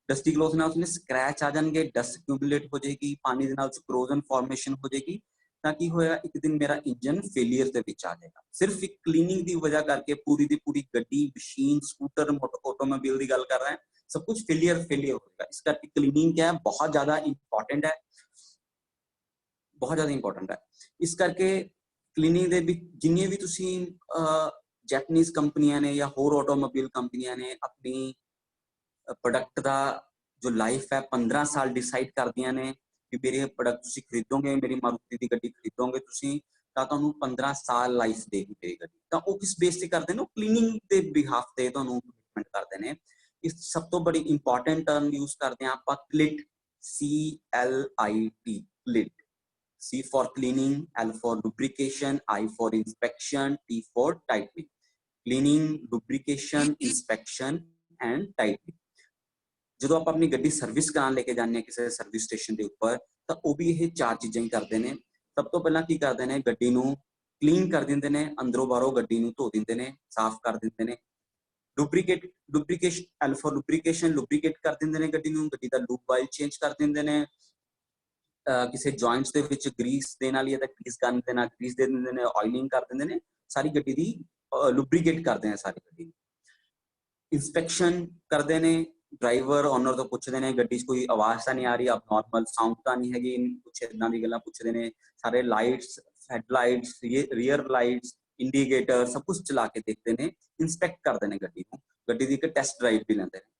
डस्टी क्लोथ नाल उसमें स्क्रैच आ जाएंगे, डस्ट एक्यूमुलेट हो जाएगी, पानी दे नाल करोजन फॉर्मेशन हो जाएगी, ताकि होएगा एक दिन मेरा इंजन फेलियर दे विच आ जाएगा। सिर्फ एक क्लीनिंग की वजह करके पूरी दी पूरी गड्डी, मशीन, स्कूटर, ऑटोमोबाइल की गल कर रहे हैं, सब कुछ फेलियर होगा। इस करके क्लीनिंग क्या है बहुत ज्यादा इंपॉर्टेंट है, बहुत ज्यादा इंपॉर्टेंट है। इस करके क्लीनिंग ਦੇ ਵਿੱਚ ਜਿੰਨੀਆਂ ਵੀ ਤੁਸੀਂ ਜੈਪਨੀਜ਼ ਕੰਪਨੀਆਂ ਨੇ ਜਾਂ ਹੋਰ ਆਟੋਮੋਬਾਈਲ ਕੰਪਨੀਆਂ ਨੇ ਆਪਣੀ ਪ੍ਰੋਡਕਟ ਦਾ ਜੋ ਲਾਈਫ ਹੈ 15 ਸਾਲ ਡਿਸਾਈਡ ਕਰਦੀਆਂ ਨੇ ਕਿ ਮੇਰੇ ਪ੍ਰੋਡਕਟ ਤੁਸੀਂ ਖਰੀਦੋਗੇ, ਮੇਰੀ ਮਾਰੂਤੀ ਦੀ ਗੱਡੀ ਖਰੀਦੋਗੇ ਤੁਸੀਂ ਤਾਂ ਤੁਹਾਨੂੰ 15 ਸਾਲ ਲਾਈਫ ਦੇਗੀ ਮੇਰੀ ਗੱਡੀ। ਤਾਂ ਉਹ ਕਿਸ ਬੇਸ ਤੇ ਕਰਦੇ ਨੇ? ਕਲੀਨਿੰਗ ਦੇ ਬਿਹਾਫ ਤੇ ਤੁਹਾਨੂੰ ਕਮਿਟਮੈਂਟ ਕਰਦੇ ਨੇ। ਇਸ ਸਭ ਤੋਂ ਬੜੀ ਇੰਪੋਰਟੈਂਟ ਟਰਮ ਯੂਜ਼ ਕਰਦੇ ਆ ਆਪਾਂ ਕਲਿਟ, CLIT, ਕਲਿਟ। C for cleaning, L for lubrication, I for inspection, T for tightening. Cleaning, lubrication, inspection and tightening. ਜਦੋਂ ਆਪਾਂ ਆਪਣੀ ਗੱਡੀ ਸਰਵਿਸ ਕਰਾਉਣ ਲੈ ਕੇ ਜਾਂਦੇ ਹਾਂ ਕਿਸੇ ਸਰਵਿਸ ਸਟੇਸ਼ਨ ਦੇ ਉੱਪਰ ਤਾਂ ਉਹ ਵੀ ਇਹ ਚਾਰ ਚੀਜ਼ਾਂ ਹੀ ਕਰਦੇ ਨੇ। ਸਭ ਤੋਂ ਪਹਿਲਾਂ ਕੀ ਕਰਦੇ ਨੇ? ਗੱਡੀ ਨੂੰ ਕਲੀਨ ਕਰ ਦਿੰਦੇ ਨੇ, ਅੰਦਰੋਂ ਬਾਹਰੋਂ ਗੱਡੀ ਨੂੰ ਧੋ ਦਿੰਦੇ ਨੇ, ਸਾਫ਼ ਕਰ ਦਿੰਦੇ ਨੇ। lubrication, L for lubrication, lubricate ਕਰ ਦਿੰਦੇ ਨੇ ਗੱਡੀ ਨੂੰ, ਗੱਡੀ ਦਾ ਲੂਪ ਆਇਲ ਚੇਂਜ ਕਰ ਦਿੰਦੇ ਨੇ। ਕਿਸੇ ਜੁਆਇੰਟਸ ਦੇ ਵਿੱਚ ਗਰੀਸ ਦੇਣ ਵਾਲੀ ਹੈ ਤਾਂ ਗਰੀਸ ਕਰਨ ਦੇ ਨਾਲ ਗਰੀਸ ਦੇ ਦਿੰਦੇ ਨੇ, ਆਇਲਿੰਗ ਕਰ ਦਿੰਦੇ ਨੇ, ਸਾਰੀ ਗੱਡੀ ਦੀ ਲੁਬਰੀਕੇਟ ਕਰਦੇ ਨੇ ਸਾਰੀ ਗੱਡੀ। ਇੰਸਪੈਕਸ਼ਨ ਕਰਦੇ ਨੇ, ਡਰਾਈਵਰ ਓਨਰ ਤੋਂ ਪੁੱਛਦੇ ਨੇ ਗੱਡੀ 'ਚ ਕੋਈ ਆਵਾਜ਼ ਤਾਂ ਨਹੀਂ ਆ ਰਹੀ, ਅਬਨੋਰਮਲ ਸਾਊਂਡ ਤਾਂ ਨਹੀਂ ਹੈਗੀ, ਕੁਛ ਇੱਦਾਂ ਦੀ ਗੱਲਾਂ ਪੁੱਛਦੇ ਨੇ। ਸਾਰੇ lights, headlights, rear lights, indicator ਸਭ ਕੁਝ ਚਲਾ ਕੇ ਦੇਖਦੇ ਨੇ, ਇੰਸਪੈਕਟ ਕਰਦੇ ਨੇ ਗੱਡੀ ਨੂੰ, ਗੱਡੀ ਦੀ ਇੱਕ ਟੈਸਟ ਡਰਾਈਵ ਵੀ ਲੈਂਦੇ ਨੇ।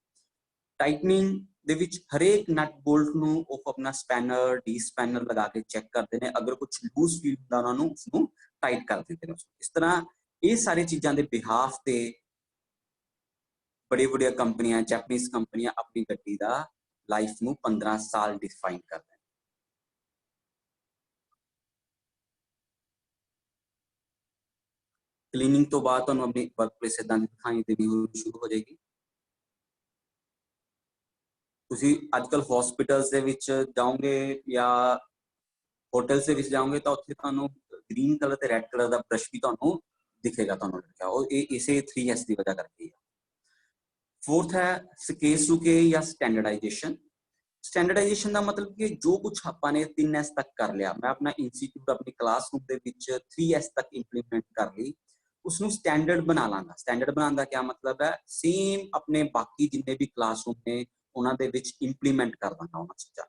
ਟਾਈਟਨਿੰਗ ਦੇ ਵਿੱਚ ਹਰੇਕ ਨਟ ਬੋਲਟ ਨੂੰ ਉਹ ਆਪਣਾ ਸਪੈਨਰ, ਡੀ ਸਪੈਨਰ ਲਗਾ ਕੇ ਚੈੱਕ ਕਰਦੇ ਨੇ, ਅਗਰ ਕੁਝ ਲੂਜ਼ ਫੀਲ ਹੁੰਦਾ ਉਹਨਾਂ ਨੂੰ ਉਸਨੂੰ ਟਾਈਟ ਕਰ ਦਿੰਦੇ ਨੇ। ਇਸ ਤਰ੍ਹਾਂ ਇਹ ਸਾਰੀ ਚੀਜ਼ਾਂ ਦੇ ਬਿਹਾਫ ਤੇ ਬੜੀ ਵੱਡੀਆਂ ਕੰਪਨੀਆਂ, ਜੈਪਨੀਜ਼ ਕੰਪਨੀਆਂ ਆਪਣੀ ਗੱਡੀ ਦਾ ਲਾਈਫ ਨੂੰ 15 ਸਾਲ ਡਿਫਾਈਨ ਕਰਦੇ ਨੇ। ਕਲੀਨਿੰਗ ਤੋਂ ਬਾਅਦ ਤੁਹਾਨੂੰ ਆਪਣੀ ਵਰਕਪਲੇਸ ਇਦਾਂ ਦੀ ਦਿਖਾਈ ਦੇਣੀ ਸ਼ੁਰੂ ਹੋ ਜਾਏਗੀ। ਤੁਸੀਂ ਅੱਜ ਕੱਲ ਹਸਪੀਟਲਸ ਦੇ ਵਿੱਚ ਜਾਓਗੇ ਜਾਂ ਹੋਟਲਸ ਦੇ ਵਿੱਚ ਜਾਓਗੇ ਤਾਂ ਉੱਥੇ ਤੁਹਾਨੂੰ ਗ੍ਰੀਨ ਕਲਰ ਤੇ ਰੈੱਡ ਕਲਰ ਦਾ ਬ੍ਰਸ਼ ਵੀ ਤੁਹਾਨੂੰ ਦਿਖੇਗਾ, ਤੁਹਾਨੂੰ ਲੱਗਿਆ ਉਹ ਇਹ ਇਸੇ 3S ਦੀ ਵਜ੍ਹਾ ਕਰਕੇ ਹੈ। फोर्थ है स्केसुके या स्टैंडर्डाइजेशन। स्टैंडर्डाइजेशन ਦਾ ਮਤਲਬ ਕਿ ਜੋ ਕੁਝ ਆਪਾਂ ਨੇ 3S ਤੱਕ ਕਰ ਲਿਆ, ਮੈਂ ਆਪਣਾ ਇੰਸਟੀਚਿਊਟ ਆਪਣੀ ਕਲਾਸਰੂਮ ਦੇ ਵਿੱਚ 3S ਤੱਕ ਇੰਪਲੀਮੈਂਟ ਕਰ ਲਈ, ਉਸਨੂੰ ਸਟੈਂਡਰਡ ਬਣਾ ਲਾਂਗਾ। ਸਟੈਂਡਰਡ ਬਣਾਉਣ ਦਾ ਕੀ ਮਤਲਬ ਹੈ? ਸੇਮ ਆਪਣੇ ਬਾਕੀ ਜਿੰਨੇ ਵੀ ਕਲਾਸਰੂਮ ਨੇ ਉਹਨਾਂ ਦੇ ਵਿੱਚ ਇੰਪਲੀਮੈਂਟ ਕਰ ਦਾਂਗਾ ਉਹਨਾਂ ਚੀਜ਼ਾਂ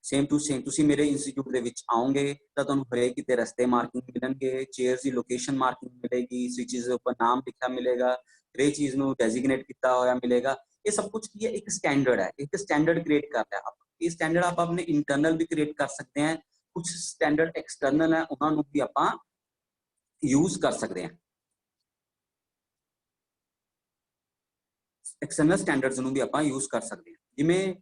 ਸੇਮ ਟੂ ਸੇਮ। ਤੁਸੀਂ ਮੇਰੇ ਇੰਸਟੀਚਿਊਟ ਦੇ ਵਿੱਚ ਆਓਗੇ ਤਾਂ ਤੁਹਾਨੂੰ ਹਰੇਕ ਕਿਤੇ ਰਸਤੇ ਮਾਰਕਿੰਗ ਮਿਲਣਗੇ, ਚੇਅਰਸ ਦੀ ਲੋਕੇਸ਼ਨ ਮਾਰਕਿੰਗ ਮਿਲੇਗੀ, ਸਵਿਚਸ ਦੇ ਉੱਪਰ ਨਾਮ ਲਿਖਿਆ ਮਿਲੇਗਾ, ਹਰੇਕ ਚੀਜ਼ ਨੂੰ ਡੈਜ਼ਿਗਨੇਟ ਕੀਤਾ ਹੋਇਆ ਮਿਲੇਗਾ। ਇਹ ਸਭ ਕੁਝ ਕੀ ਹੈ? ਇੱਕ ਸਟੈਂਡਰਡ ਹੈ, ਇੱਕ ਸਟੈਂਡਰਡ ਕ੍ਰੀਏਟ ਕਰ ਲਿਆ ਆਪਾਂ। ਇਹ ਸਟੈਂਡਰਡ ਆਪਾਂ ਆਪਣੇ ਇੰਟਰਨਲ ਵੀ ਕ੍ਰੀਏਟ ਕਰ ਸਕਦੇ ਹਾਂ, ਕੁਝ ਸਟੈਂਡਰਡ ਐਕਸਟਰਨਲ ਹੈ ਉਹਨਾਂ ਨੂੰ ਵੀ ਆਪਾਂ ਯੂਜ਼ ਕਰ ਸਕਦੇ ਹਾਂ। एक्सटर्नल स्टैंडर्ड्स ਨੂੰ ਵੀ ਆਪਾਂ ਯੂਜ਼ ਕਰ ਸਕਦੇ ਹਾਂ। ਜਿਵੇਂ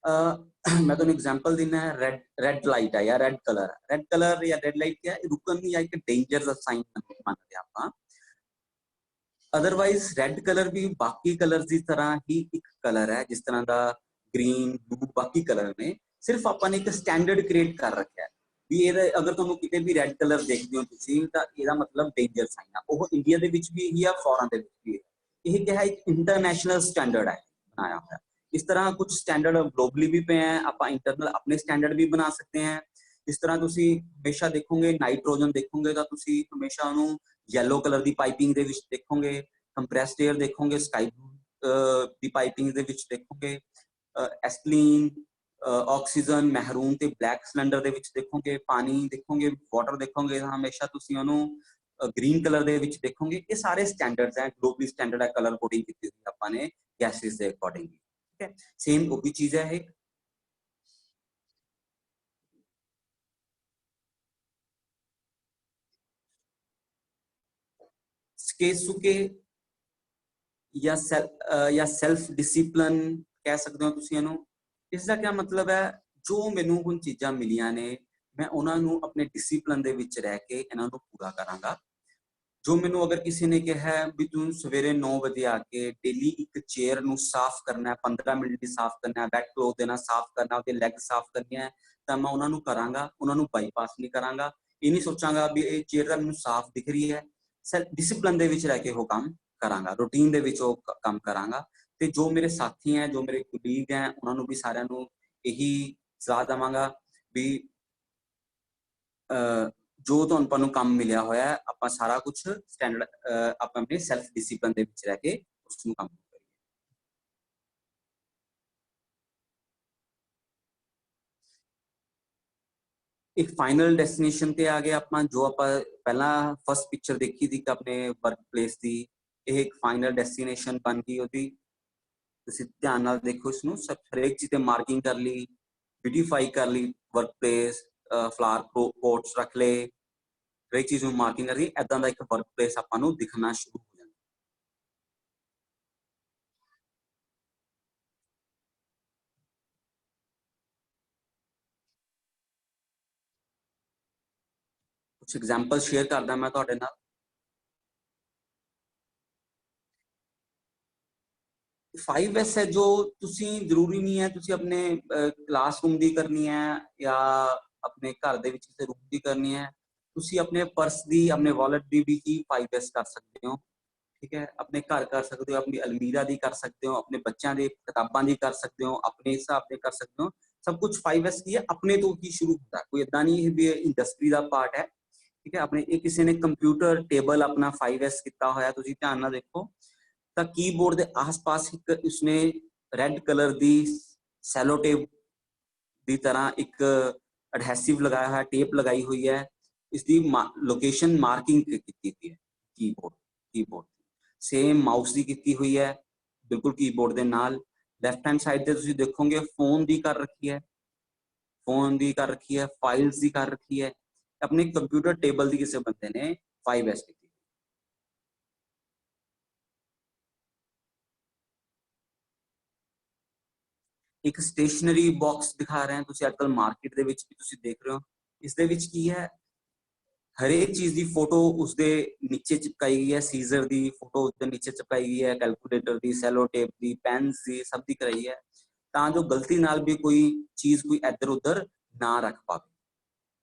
ਮੈਂ ਤੁਹਾਨੂੰ ਐਗਜ਼ਾਮਪਲ ਦਿੰਦਾ ਹੈ, ਰੈੱਡ ਲਾਈਟ ਹੈ ਜਾਂ ਰੈੱਡ ਕਲਰ ਹੈ। ਰੈੱਡ ਕਲਰ ਜਾਂ ਰੈੱਡ ਲਾਈਟ ਕਿਆ ਰੁਕਣ ਜਾਂ ਇੱਕ ਡੇਂਜਰ ਦਾ ਸਾਈਨ ਮੰਨਦੇ ਆਪਾਂ। ਅਦਰਵਾਈਜ਼ ਰੈੱਡ ਕਲਰ ਵੀ ਬਾਕੀ ਕਲਰਸ ਦੀ ਤਰ੍ਹਾਂ ਹੀ ਇੱਕ ਕਲਰ ਹੈ, ਜਿਸ ਤਰ੍ਹਾਂ ਦਾ ਗ੍ਰੀਨ, ਬਲੂ ਬਾਕੀ ਕਲਰ ਨੇ, ਸਿਰਫ ਆਪਾਂ ਨੇ ਇੱਕ ਸਟੈਂਡਰਡ ਕ੍ਰੀਏਟ ਕਰ ਰੱਖਿਆ ਵੀ ਇਹਦਾ ਅਗਰ ਤੁਹਾਨੂੰ ਕਿਤੇ ਵੀ ਰੈੱਡ ਕਲਰ ਦੇਖਦੇ ਹੋ ਤੁਸੀਂ ਤਾਂ ਇਹਦਾ ਮਤਲਬ ਡੇਂਜਰ ਸਾਈਨ ਆ। ਉਹ ਇੰਡੀਆ ਦੇ ਵਿੱਚ ਵੀ ਇਹੀ ਆ, ਫੋਰਨ ਦੇ ਵਿੱਚ ਵੀ ਇਹ ਕਿਹਾ ਇੱਕ ਇੰਟਰਨੈਸ਼ਨਲ ਸਟੈਂਡਰਡ ਹੈ ਬਣਾਇਆ ਹੋਇਆ। ਇਸ ਤਰ੍ਹਾਂ ਕੁਝ ਸਟੈਂਡਰਡ ਗਲੋਬਲੀ ਵੀ ਪਏ ਹੈ, ਆਪਾਂ ਇੰਟਰਨਲ ਆਪਣੇ ਸਟੈਂਡਰਡ ਵੀ ਬਣਾ ਸਕਦੇ ਹਾਂ। ਇਸ ਤਰ੍ਹਾਂ ਤੁਸੀਂ ਹਮੇਸ਼ਾ ਦੇਖੋਗੇ ਨਾਈਟ੍ਰੋਜਨ ਦੇਖੋਗੇ ਤਾਂ ਤੁਸੀਂ ਹਮੇਸ਼ਾ ਉਹਨੂੰ ਯੈਲੋ ਕਲਰ ਦੀ ਪਾਈਪਿੰਗ ਦੇ ਵਿੱਚ ਦੇਖੋਗੇ, ਕੰਪਰੈਸਡ 에ਅਰ ਦੇਖੋਗੇ ਸਕਾਈ ਬਲੂ ਦੀ ਪਾਈਪਿੰਗ ਦੇ ਵਿੱਚ ਦੇਖੋਗੇ, ਐਸਪਲੀਨ, ਆਕਸੀਜਨ ਮਹਿਰੂਨ ਤੇ ਬਲੈਕ ਸਿਲੰਡਰ ਦੇ ਵਿੱਚ ਦੇਖੋਗੇ, ਪਾਣੀ ਦੇਖੋਗੇ, ਵਾਟਰ ਦੇਖੋਗੇ ਤਾਂ ਹਮੇਸ਼ਾ ਤੁਸੀਂ ਉਹਨੂੰ ਗ੍ਰੀਨ ਕਲਰ ਦੇ ਵਿੱਚ ਦੇਖੋਗੇ। ਇਹ ਸਾਰੇ ਸਟੈਂਡਰਡਸ ਹੈ, ਗਲੋਬਲੀ ਸਟੈਂਡਰਡ ਹੈ, ਕਲਰ ਕੋਡਿੰਗ ਕੀਤੀ ਹੋਈ ਆਪਾਂ ਨੇ ਗੈਸਿਸ ਦੇ ਅਕੋਰਡਿੰਗ। ਠੀਕ ਹੈ, ਸੇਮ ਉਹ ਵੀ ਚੀਜ਼ ਹੈ। ਇਹ ਸਕੇਸੁਕੇ ਜਾਂ ਸੈਲਫ ਡਿਸਿਪਲਿਨ ਕਹਿ ਸਕਦੇ ਹੋ ਤੁਸੀਂ ਇਹਨੂੰ। ਇਸ ਦਾ ਕੀ ਮਤਲਬ ਹੈ? ਜੋ ਮੈਨੂੰ ਹੁਣ ਚੀਜ਼ਾਂ ਮਿਲੀਆਂ ਨੇ ਮੈਂ ਉਹਨਾਂ ਨੂੰ ਆਪਣੇ ਡਿਸਿਪਲਿਨ ਦੇ ਵਿੱਚ ਰਹਿ ਕੇ ਇਹਨਾਂ ਨੂੰ ਪੂਰਾ ਕਰਾਂਗਾ। ਜੋ ਮੈਨੂੰ ਅਗਰ ਕਿਸੇ ਨੇ ਕਿਹਾ ਵੀ ਤੂੰ ਸਵੇਰੇ 9 ਵਜੇ ਆ ਕੇ ਡੇਲੀ ਇੱਕ ਚੇਅਰ ਨੂੰ ਸਾਫ਼ ਕਰਨਾ, 15 ਮਿੰਟ ਦੀ ਸਾਫ਼ ਕਰਨਾ, ਬੈਡ ਕਲੋਥ ਦੇਣਾ ਸਾਫ਼ ਕਰਨਾ, ਉਹਦੇ ਲੈਗ ਸਾਫ਼ ਕਰਨੀਆਂ, ਤਾਂ ਮੈਂ ਉਹਨਾਂ ਨੂੰ ਕਰਾਂਗਾ, ਉਹਨਾਂ ਨੂੰ ਬਾਈਪਾਸ ਨਹੀਂ ਕਰਾਂਗਾ। ਇਹ ਨਹੀਂ ਸੋਚਾਂਗਾ ਵੀ ਇਹ ਚੇਅਰ ਤਾਂ ਮੈਨੂੰ ਸਾਫ਼ ਦਿਖ ਰਹੀ ਹੈ, ਡਿਸਿਪਲਿਨ ਦੇ ਵਿੱਚ ਰਹਿ ਕੇ ਉਹ ਕੰਮ ਕਰਾਂਗਾ, ਰੂਟੀਨ ਦੇ ਵਿੱਚ ਉਹ ਕੰਮ ਕਰਾਂਗਾ। ਤੇ ਜੋ ਮੇਰੇ ਸਾਥੀ ਹੈ, ਜੋ ਮੇਰੇ ਕੁਲੀਗ ਹੈ, ਉਹਨਾਂ ਨੂੰ ਵੀ ਸਾਰਿਆਂ ਨੂੰ ਇਹੀ ਸਲਾਹ ਦੇਵਾਂਗਾ ਵੀ ਜੋ ਤੁਹਾਨੂੰ ਕੰਮ ਮਿਲਿਆ ਹੋਇਆ ਆਪਾਂ ਸਾਰਾ ਕੁਝ ਸਟੈਂਡਰਡ ਆਪਾਂ ਆਪਣੇ ਸੈਲਫ ਡਿਸਿਪਲਿਨ ਦੇ ਵਿੱਚ ਰਹਿ ਕੇ ਉਸ ਨੂੰ ਕੰਮ ਕਰੀਏ। एक फाइनल डेस्टिनेशन ਤੇ ਆ ਗਏ ਆਪਾਂ ਜੋ ਆਪਾਂ ਪਹਿਲਾਂ ਫਸਟ ਪਿਕਚਰ ਦੇਖੀ ਸੀ ਕਿ ਆਪਣੇ ਵਰਕ ਪਲੇਸ ਦੀ ਇਹ ਇੱਕ ਫਾਈਨਲ ਡੈਸਟੀਨੇਸ਼ਨ ਬਣ ਗਈ ਉਹਦੀ ਤੁਸੀਂ ਧਿਆਨ ਨਾਲ ਦੇਖੋ ਇਸ ਨੂੰ ਸਭ ਹਰੇਕ ਚੀਜ਼ ਤੇ ਮਾਰਕਿੰਗ ਕਰ ਲਈ ਬਿਊਟੀਫਾਈ ਕਰ ਲਈ ਵਰਕ ਪਲੇਸ ਫਲਾਵਰ ਪੋਟਸ ਰੱਖ ਲਏ ਹਰੇਕ ਚੀਜ਼ ਨੂੰ ਮਾਰਕਿੰਗ ਕਰ ਲਈ ਐਦਾਂ ਦਾ ਇੱਕ ਵਰਕ ਪਲੇਸ ਆਪਾਂ ਨੂੰ ਦਿਖਣਾ ਸ਼ੁਰੂ ਹੋ ਜਾਂਦਾ ਕੁਝ ਐਗਜ਼ਾਮਪਲ ਸ਼ੇਅਰ ਕਰਦਾ ਮੈਂ ਤੁਹਾਡੇ ਨਾਲ 5S ਹੈ ਜੋ ਤੁਸੀਂ ਜ਼ਰੂਰੀ ਨਹੀਂ ਹੈ ਤੁਸੀਂ ਆਪਣੇ ਕਲਾਸਰੂਮ ਦੀ ਕਰਨੀ ਹੈ ਜਾਂ ਆਪਣੇ ਘਰ ਦੇ ਵਿੱਚ ਕਿਸੇ ਰੂਮ ਦੀ ਕਰਨੀ ਹੈ ਤੁਸੀਂ ਆਪਣੇ ਪਰਸ ਦੀ ਆਪਣੇ ਵਾਲਟ ਦੀ ਵੀ ਹੀ 5S ਕਰ ਸਕਦੇ ਹੋ ਠੀਕ ਹੈ ਆਪਣੇ ਘਰ ਕਰ ਸਕਦੇ ਹੋ ਆਪਣੀ ਅਲਮੀਰਾ ਦੀ ਕਰ ਸਕਦੇ ਹੋ ਆਪਣੇ ਬੱਚਿਆਂ ਦੇ ਕਿਤਾਬਾਂ ਦੀ ਕਰ ਸਕਦੇ ਹੋ ਆਪਣੇ ਹਿਸਾਬ ਦੇ ਕਰ ਸਕਦੇ ਹੋ ਸਭ ਕੁਝ 5S ਕੀ ਹੈ ਆਪਣੇ ਤੋਂ ਹੀ ਸ਼ੁਰੂ ਹੁੰਦਾ ਕੋਈ ਇਦਾਂ ਨਹੀਂ ਵੀ ਇੰਡਸਟਰੀ ਦਾ ਪਾਰਟ ਹੈ ਠੀਕ ਹੈ ਆਪਣੇ ਇਹ ਕਿਸੇ ਨੇ ਕੰਪਿਊਟਰ ਟੇਬਲ ਆਪਣਾ 5S ਕੀਤਾ ਹੋਇਆ ਤੁਸੀਂ ਧਿਆਨ ਨਾਲ ਦੇਖੋ ਤਾਂ ਕੀਬੋਰਡ ਦੇ ਆਸ-ਪਾਸ ਇੱਕ ਉਸਨੇ ਰੈੱਡ ਕਲਰ ਦੀ ਸੈਲੋ ਟੇਪ ਦੀ ਤਰ੍ਹਾਂ ਇੱਕ ਐਡਹੈਸਿਵ ਲਗਾਇਆ ਹੋਇਆ ਟੇਪ ਲਗਾਈ ਹੋਈ ਹੈ ਇਸ ਦੀ ਲੋਕੇਸ਼ਨ ਮਾਰਕਿੰਗ ਕੀਤੀ ਹੋਈ ਹੈ ਕੀਬੋਰਡ ਸੇਮ ਮਾਊਸ ਦੀ ਕੀਤੀ ਹੋਈ ਹੈ ਬਿਲਕੁਲ ਕੀਬੋਰਡ ਦੇ ਨਾਲ ਲੈਫਟ ਹੈਂਡ ਸਾਈਡ ਤੇ ਤੁਸੀਂ ਦੇਖੋਗੇ ਫੋਨ ਦੀ ਕਰ ਰੱਖੀ ਹੈ ਫਾਈਲਸ ਦੀ ਕਰ ਰੱਖੀ ਹੈ ਆਪਣੇ ਕੰਪਿਊਟਰ ਟੇਬਲ ਦੀ ਕਿਸੇ ਬੰਦੇ ਨੇ 5S ਕੀਤੀ ਇੱਕ ਸਟੇਸ਼ਨਰੀ ਬਾਕਸ ਦਿਖਾ ਰਹੇ ਹਾਂ ਤੁਸੀਂ ਅੱਜਕੱਲ ਮਾਰਕੀਟ ਦੇ ਵਿੱਚ ਵੀ ਤੁਸੀਂ ਦੇਖ ਰਹੇ ਹੋ ਇਸ ਦੇ ਵਿੱਚ ਕੀ ਹੈ ਹਰੇਕ ਚੀਜ਼ ਦੀ ਫੋਟੋ ਉਸਦੇ ਨੀਚੇ ਚਿਪਕਾਈ ਗਈ ਹੈ ਸੀਜ਼ਰ ਦੀ ਫੋਟੋ ਉਸਦੇ ਨੀਚੇ ਚਿਪਕਾਈ ਗਈ ਹੈ ਕੈਲਕੂਲੇਟਰ ਦੀ ਸੈਲੋ ਟੇਪ ਦੀ ਪੈਨਸ ਦੀ ਸਭ ਦੀ ਕਰਾਈ ਹੈ ਤਾਂ ਜੋ ਗਲਤੀ ਨਾਲ ਵੀ ਕੋਈ ਚੀਜ਼ ਕੋਈ ਇੱਧਰ ਉੱਧਰ ਨਾ ਰੱਖ ਪਾਵੇ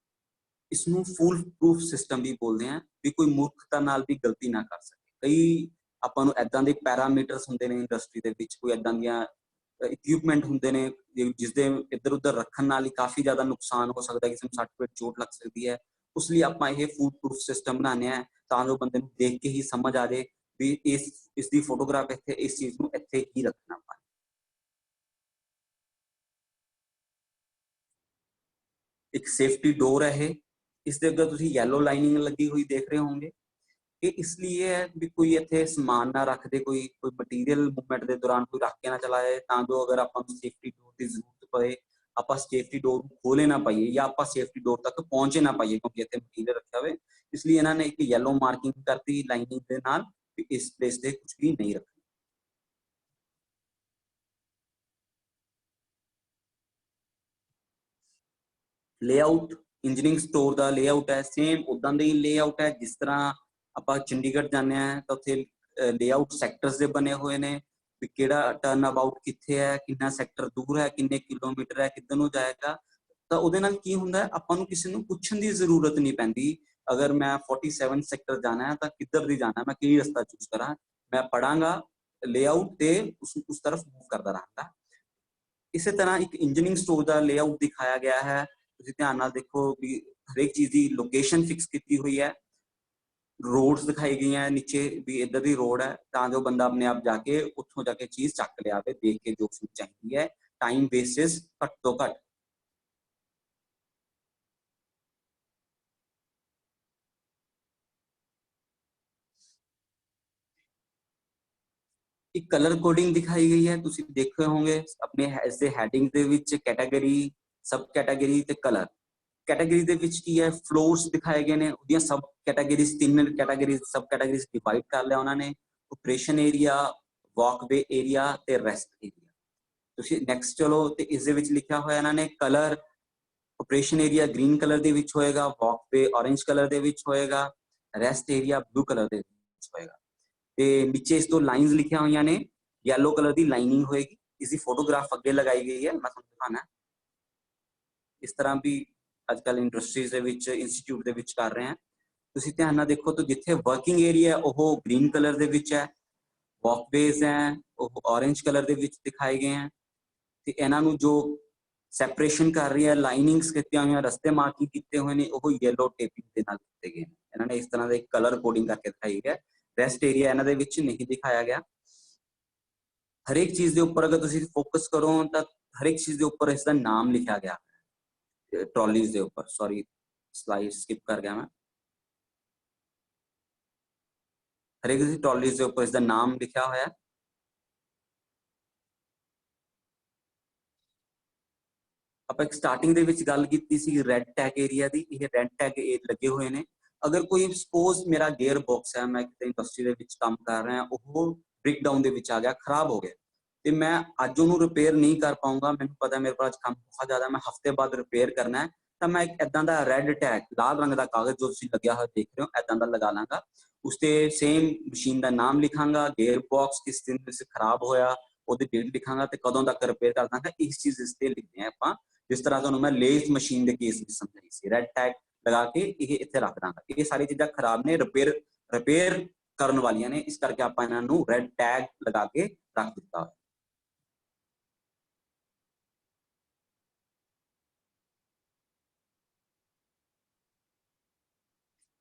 ਇਸ ਨੂੰ ਫੂਲ ਪ੍ਰੂਫ ਸਿਸਟਮ ਵੀ ਬੋਲਦੇ ਆ ਵੀ ਕੋਈ ਮੂਰਖਤਾ ਨਾਲ ਵੀ ਗਲਤੀ ਨਾ ਕਰ ਸਕੇ ਕਈ ਆਪਾਂ ਨੂੰ ਐਦਾਂ ਦੇ ਪੈਰਾਮੀਟਰਸ ਹੁੰਦੇ ਨੇ ਇੰਡਸਟਰੀ ਦੇ ਵਿੱਚ ਕੋਈ ਐਦਾਂ ਦੀਆਂ ਇਕਵਿਪਮੈਂਟ ਹੁੰਦੇ ਨੇ ਜਿਸ ਦੇ ਇੱਧਰ ਉੱਧਰ ਰੱਖਣ ਨਾਲ ਹੀ ਕਾਫੀ ਜ਼ਿਆਦਾ ਨੁਕਸਾਨ ਹੋ ਸਕਦਾ ਕਿਸੇ ਨੂੰ ਸੱਟ ਪੇਟ ਚੋਟ ਲੱਗ ਸਕਦੀ ਹੈ ਉਸ ਲਈ ਆਪਾਂ ਇਹ ਫੂਲ ਪ੍ਰੂਫ ਸਿਸਟਮ ਬਣਾਉਂਦੇ ਆ ਤਾਂ ਜੋ ਬੰਦੇ ਨੂੰ ਦੇਖ ਕੇ ਹੀ ਸਮਝ ਆ ਜਾਏ ਵੀ ਇਸ ਦੀ ਫੋਟੋਗ੍ਰਾਫ ਇੱਥੇ ਇਸ ਚੀਜ਼ ਨੂੰ ਇੱਥੇ ਹੀ ਰੱਖਣਾ ਪਾ ਇੱਕ ਸੇਫਟੀ ਡੋਰ ਹੈ ਇਹ ਇਸ ਦੇ ਅੱਗੇ ਤੁਸੀਂ ਯੈਲੋ ਲਾਈਨਿੰਗ ਲੱਗੀ ਹੋਈ ਦੇਖ ਰਹੇ ਹੋਵੋਗੇ ਇਹ ਇਸ ਲਈ ਹੈ ਵੀ ਕੋਈ ਇੱਥੇ ਸਮਾਨ ਨਾ ਰੱਖਦੇ ਕੋਈ ਮਟੀਰੀਅਲ ਮੂਵਮੈਂਟ ਦੇ ਦੌਰਾਨ ਕੋਈ ਰੱਖ ਕੇ ਨਾ ਚਲਾ ਜਾਏ ਤਾਂ ਜੋ ਅਗਰ ਆਪਾਂ ਨੂੰ ਸੇਫਟੀ ਡੋਰ ਦੀ ਜ਼ਰੂਰਤ ਪਏ ਆਪਾਂ ਸੇਫਟੀ ਡੋਰ ਨੂੰ ਖੋਲੇ ਨਾ ਪਾਈਏ ਜਾਂ ਆਪਾਂ ਸੇਫਟੀ ਡੋਰ ਤੱਕ ਪਹੁੰਚੇ ਨਾ ਪਾਈਏ ਕਿਉਂਕਿ ਇੱਥੇ ਮਟੀਰੀਅਲ ਰੱਖਿਆ ਹੋਵੇ ਇਸ ਲਈ ਇਹਨਾਂ ਨੇ ਇੱਕ ਯੈਲੋ ਮਾਰਕਿੰਗ ਕਰਤੀ ਲਾਈਨਿੰਗ ਦੇ ਨਾਲ ਵੀ ਇਸ ਪਲੇਸ ਤੇ ਕੁਝ ਵੀ ਨਹੀਂ ਰੱਖਣਾ ਲੇਆਊਟ ਇੰਜੀਨੀਅਰਿੰਗ ਸਟੋਰ ਦਾ ਲੇਆਊਟ ਹੈ ਸੇਮ ਉਦਾਂ ਦਾ ਹੀ ਲੇਆਊਟ ਹੈ ਜਿਸ ਤਰ੍ਹਾਂ ਆਪਾਂ ਚੰਡੀਗੜ੍ਹ ਜਾਂਦੇ ਆ ਤਾਂ ਉੱਥੇ ਲੇਆਊਟ ਸੈਕਟਰਸ ਦੇ ਬਣੇ ਹੋਏ ਨੇ ਵੀ ਕਿਹੜਾ ਟਰਨ ਅਬਾਊਟ ਕਿੱਥੇ ਹੈ ਕਿੰਨਾ ਸੈਕਟਰ ਦੂਰ ਹੈ ਕਿੰਨੇ ਕਿਲੋਮੀਟਰ ਹੈ ਕਿੱਧਰ ਨੂੰ ਜਾਏਗਾ ਤਾਂ ਉਹਦੇ ਨਾਲ ਕੀ ਹੁੰਦਾ ਆਪਾਂ ਨੂੰ ਕਿਸੇ ਨੂੰ ਪੁੱਛਣ ਦੀ ਜ਼ਰੂਰਤ ਨਹੀਂ ਪੈਂਦੀ ਅਗਰ ਮੈਂ 47 ਸੈਕਟਰ ਜਾਣਾ ਹੈ ਤਾਂ ਕਿੱਧਰ ਦੀ ਜਾਣਾ ਮੈਂ ਕਿਹੜੀ ਰਸਤਾ ਚੂਜ਼ ਕਰਾਂ ਮੈਂ ਪੜਾਂਗਾ ਲੇਆਊਟ ਤੇ ਉਸ ਤਰਫ ਮੂਵ ਕਰਦਾ ਰਹਾਂਗਾ ਇਸੇ ਤਰ੍ਹਾਂ ਇੱਕ ਇੰਜੀਨੀਅਰਿੰਗ ਸਟੋਰ ਦਾ ਲੇਆਊਟ ਦਿਖਾਇਆ ਗਿਆ ਹੈ ਤੁਸੀਂ ਧਿਆਨ ਨਾਲ ਦੇਖੋ ਵੀ ਹਰੇਕ ਚੀਜ਼ ਦੀ ਲੋਕੇਸ਼ਨ ਫਿਕਸ ਕੀਤੀ ਹੋਈ ਹੈ रोड्स दिखाई गई हैं नीचे भी इधर दी रोड है ਤਾਂ ਜੋ ਬੰਦਾ ਆਪਣੇ ਆਪ ਜਾ ਕੇ ਉੱਥੋਂ ਜਾ ਕੇ ਚੀਜ਼ ਚੱਕ ਲਿਆਵੇ ਦੇਖ ਕੇ ਜੋ ਉਸਨੂੰ ਚਾਹੀਦੀ ਹੈ ਟਾਈਮ ਵੇਸਟੇਜ ਘੱਟ ਤੋਂ ਘੱਟ ਇੱਕ ਕਲਰ ਕੋਡਿੰਗ ਦਿਖਾਈ ਗਈ ਹੈ ਤੁਸੀਂ ਦੇਖੇ ਹੋਵੋਗੇ ਆਪਣੇ ਇਸ ਦੇ ਹੈਡਿੰਗ ਦੇ ਵਿੱਚ ਕੈਟਾਗਰੀ ਸਬ ਕੈਟਾਗਰੀ ਤੇ ਕਲਰ कैटेगरी ਦੇ ਵਿੱਚ ਕੀ ਹੈ ਫਲੋਰਸ ਦਿਖਾਏ ਗਏ ਨੇ ਉਹਦੀਆਂ ਸਬ ਕੈਟਾਗਰੀਜ਼ ਤਿੰਨ ਕੈਟਾਗਰੀਜ਼ ਸਬ ਕੈਟਾਗਰੀਜ਼ ਡਿਵਾਈਡ ਕਰ ਲਿਆ ਉਹਨਾਂ ਨੇ ਆਪਰੇਸ਼ਨ ਏਰੀਆ ਵਾਕਵੇ ਏਰੀਆ ਤੇ ਰੈਸਟ ਏਰੀਆ ਤੁਸੀਂ ਨੈਕਸਟ ਚਲੋ ਤੇ ਇਸ ਦੇ ਵਿੱਚ ਲਿਖਿਆ ਹੋਇਆ ਇਹਨਾਂ ਨੇ colour operation area green colour ਦੇ ਵਿੱਚ ਹੋਏਗਾ ਵਾਕਵੇ orange ਕਲਰ ਦੇ ਵਿੱਚ ਹੋਏਗਾ ਰੈਸਟ ਏਰੀਆ ਬਲੂ ਕਲਰ ਦੇ ਵਿੱਚ ਹੋਏਗਾ ਤੇ ਨੀਚੇ ਇਸ ਤੋਂ ਲਾਈਨਸ ਲਿਖੀਆਂ ਹੋਈਆਂ ਨੇ ਯੈਲੋ ਕਲਰ ਦੀ ਲਾਈਨਿੰਗ ਹੋਏਗੀ ਇਸ ਦੀ ਫੋਟੋਗ੍ਰਾਫ ਅੱਗੇ ਲਗਾਈ ਗਈ ਹੈ ਮੈਂ ਤੁਹਾਨੂੰ ਦਿਖਾਣਾ ਇਸ ਤਰ੍ਹਾਂ ਵੀ ਅੱਜਕੱਲ ਇੰਡਸਟਰੀਜ਼ ਦੇ ਵਿੱਚ ਇੰਸਟੀਚਿਊਟ ਦੇ ਵਿੱਚ ਕਰ ਰਹੇ ਹਾਂ ਤੁਸੀਂ ਧਿਆਨ ਨਾਲ ਦੇਖੋ ਤਾਂ ਜਿੱਥੇ ਵਰਕਿੰਗ ਏਰੀਆ ਉਹ ਗ੍ਰੀਨ ਕਲਰ ਦੇ ਵਿੱਚ ਹੈ ਵਾਕਵੇਜ਼ ਹੈ ਉਹ orange ਕਲਰ ਦੇ ਵਿੱਚ ਦਿਖਾਏ ਗਏ ਹਨ ਤੇ ਇਹਨਾਂ ਨੂੰ ਜੋ ਸੈਪਰੇਸ਼ਨ ਕਰ ਰਹੀ ਹੈ ਲਾਈਨਿੰਗਸ ਕੀਤੀਆਂ ਹੋਈਆਂ ਰਸਤੇ ਮਾਰਕਿੰਗ ਕੀਤੇ ਹੋਏ ਨੇ ਉਹ ਯੈਲੋ ਟੇਪਿੰਗ ਦੇ ਨਾਲ ਕੀਤੇ ਗਏ ਨੇ ਇਹਨਾਂ ਨੇ ਇਸ ਤਰ੍ਹਾਂ ਦੇ ਕਲਰ ਕੋਡਿੰਗ ਕਰਕੇ ਦਿਖਾਈ ਹੈ ਰੈਸਟ ਏਰੀਆ ਇਹਨਾਂ ਦੇ ਵਿੱਚ ਨਹੀਂ ਦਿਖਾਇਆ ਗਿਆ ਹਰੇਕ ਚੀਜ਼ ਦੇ ਉੱਪਰ ਅਗਰ ਤੁਸੀਂ ਫੋਕਸ ਕਰੋ ਤਾਂ ਹਰੇਕ ਚੀਜ਼ ਦੇ ਉੱਪਰ ਇਸ ਦਾ ਨਾਮ ਲਿਖਿਆ ਗਿਆ ट्रॉलीज के ऊपर, सॉरी स्लाइड स्किप कर गया मैं। हर एक ट्रॉलीज के ऊपर इसका नाम लिखा हुआ है। ਆਪਾਂ ਇੱਕ ਸਟਾਰਟਿੰਗ ਦੇ ਵਿੱਚ ਗੱਲ ਕੀਤੀ ਸੀ ਰੈੱਡ ਟੈਗ ਏਰੀਆ ਦੀ। ਇਹ ਰੈੱਡ ਟੈਗ ਲੱਗੇ ਹੋਏ ਨੇ। ਅਗਰ ਕੋਈ ਸਪੋਜ਼ ਮੇਰਾ ਗੇਅਰ ਬਾਕਸ ਹੈ, ਮੈਂ ਕਿਤੇ ਇੰਡਸਟਰੀ ਦੇ ਵਿੱਚ ਕੰਮ ਕਰ ਰਿਹਾ, ਉਹ ਬ੍ਰੇਕ ਡਾਊਨ ਦੇ ਵਿੱਚ ਆ ਗਿਆ, ਖਰਾਬ ਹੋ ਗਿਆ, ਤੇ ਮੈਂ ਅੱਜ ਉਹਨੂੰ ਰਿਪੇਅਰ ਨਹੀਂ ਕਰ ਪਾਉਂਗਾ, ਮੈਨੂੰ ਪਤਾ ਮੇਰੇ ਕੋਲ ਅੱਜ ਕੰਮ ਬਹੁਤ ਜ਼ਿਆਦਾ, ਮੈਂ ਹਫਤੇ ਬਾਅਦ ਰਿਪੇਅਰ ਕਰਨਾ ਹੈ, ਤਾਂ ਮੈਂ ਇੱਕ ਇਦਾਂ ਦਾ ਰੈੱਡ ਟੈਗ, ਲਾਲ ਰੰਗ ਦਾ ਕਾਗਜ਼ ਜੋ ਤੁਸੀਂ ਲੱਗਿਆ ਹੋਇਆ ਦੇਖ ਰਹੇ ਹੋ, ਇਦਾਂ ਦਾ ਲਗਾ ਲਾਂਗਾ। ਉਸ ਤੇ ਸੇਮ ਮਸ਼ੀਨ ਦਾ ਨਾਮ ਲਿਖਾਂਗਾ, ਗੇਅਰ ਬਾਕਸ ਕਿਸ ਦਿਨ ਵਿੱਚ ਖਰਾਬ ਹੋਇਆ, ਉਹਦੀ ਡੇਟ ਲਿਖਾਂਗਾ ਤੇ ਕਦੋਂ ਤੱਕ ਰਿਪੇਅਰ ਕਰ ਦਾਂਗਾ। ਇਸ ਚੀਜ਼ ਇਸ ਤੇ ਲਿਖਦੇ ਆ ਆਪਾਂ, ਜਿਸ ਤਰ੍ਹਾਂ ਤੁਹਾਨੂੰ ਮੈਂ ਲੇਥ ਮਸ਼ੀਨ ਦੇ ਕੇਸ ਵਿੱਚ ਸਮਝਾਈ ਸੀ। ਰੈੱਡ ਟੈਗ ਲਗਾ ਕੇ ਇਹ ਇੱਥੇ ਰੱਖ ਦਾਂਗਾ। ਇਹ ਸਾਰੀ ਚੀਜ਼ਾਂ ਖਰਾਬ ਨੇ, ਰਿਪੇਅਰ ਕਰਨ ਵਾਲੀਆਂ ਨੇ, ਇਸ ਕਰਕੇ ਆਪਾਂ ਇਹਨਾਂ ਨੂੰ ਰੈੱਡ ਟੈਗ ਲਗਾ ਕੇ ਰੱਖ ਦਿੱਤਾ।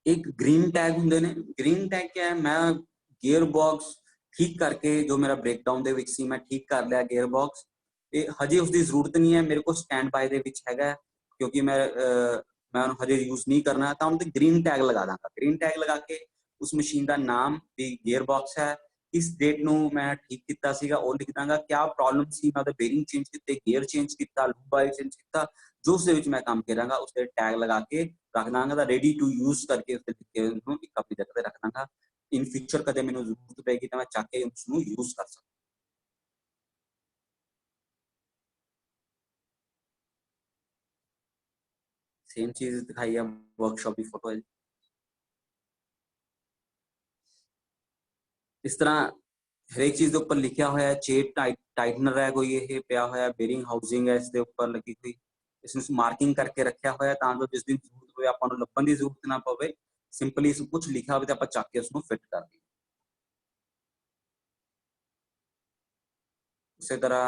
एक ग्रीन टैग होंगे ने। ग्रीन टैग क्या है, मैं गेयर बॉक्स ठीक करके जो मेरा ब्रेकडाउन दे विच सी मैं ठीक कर लिया गेयर बॉक्स, ते हजे उसकी जरूरत नहीं है, मेरे को स्टैंड बाय दे विच हैगा, क्योंकि मैं हजे यूज नहीं करना, तो उनते ग्रीन टैग लगा दांगा। ग्रीन टैग लगा के उस मशीन का नाम भी गेयर बॉक्स है, किस डेट नूं मैं ठीक किया सीगा वो लिख दांगा, क्या प्रॉब्लम सी, मैं बेरिंग चेंज किए, गेयर चेंज किया, लूप ऑयल चेंज किया, जो उस मैं काम करांगा उसके टैग लगा के रख दांगा, रेडी टू यूज करके अपनी जगह पे रख दांगा। इन फ्यूचर कदे मैनूं जरूरत पेगी तो मैं चक के उसनूं यूज कर सकदा। सेम चीज दिखाई है वर्कशॉप की फोटो है। इस तरह हर एक चीज के ऊपर लिखा हुआ है, चेन टाइटनर है कोई, ये पिया हुआ है, बेरिंग हाउसिंग है इसके ऊपर लगी हुई, इसमें मार्किंग करके रखा हुआ है ताकि जिस दिन जरूरत हो आपां नूं लभण दी जरूरत ना पवे, सिंपली सब कुछ लिखा हो तो आप चक के उसनूं फिट कर दी। उसी तरह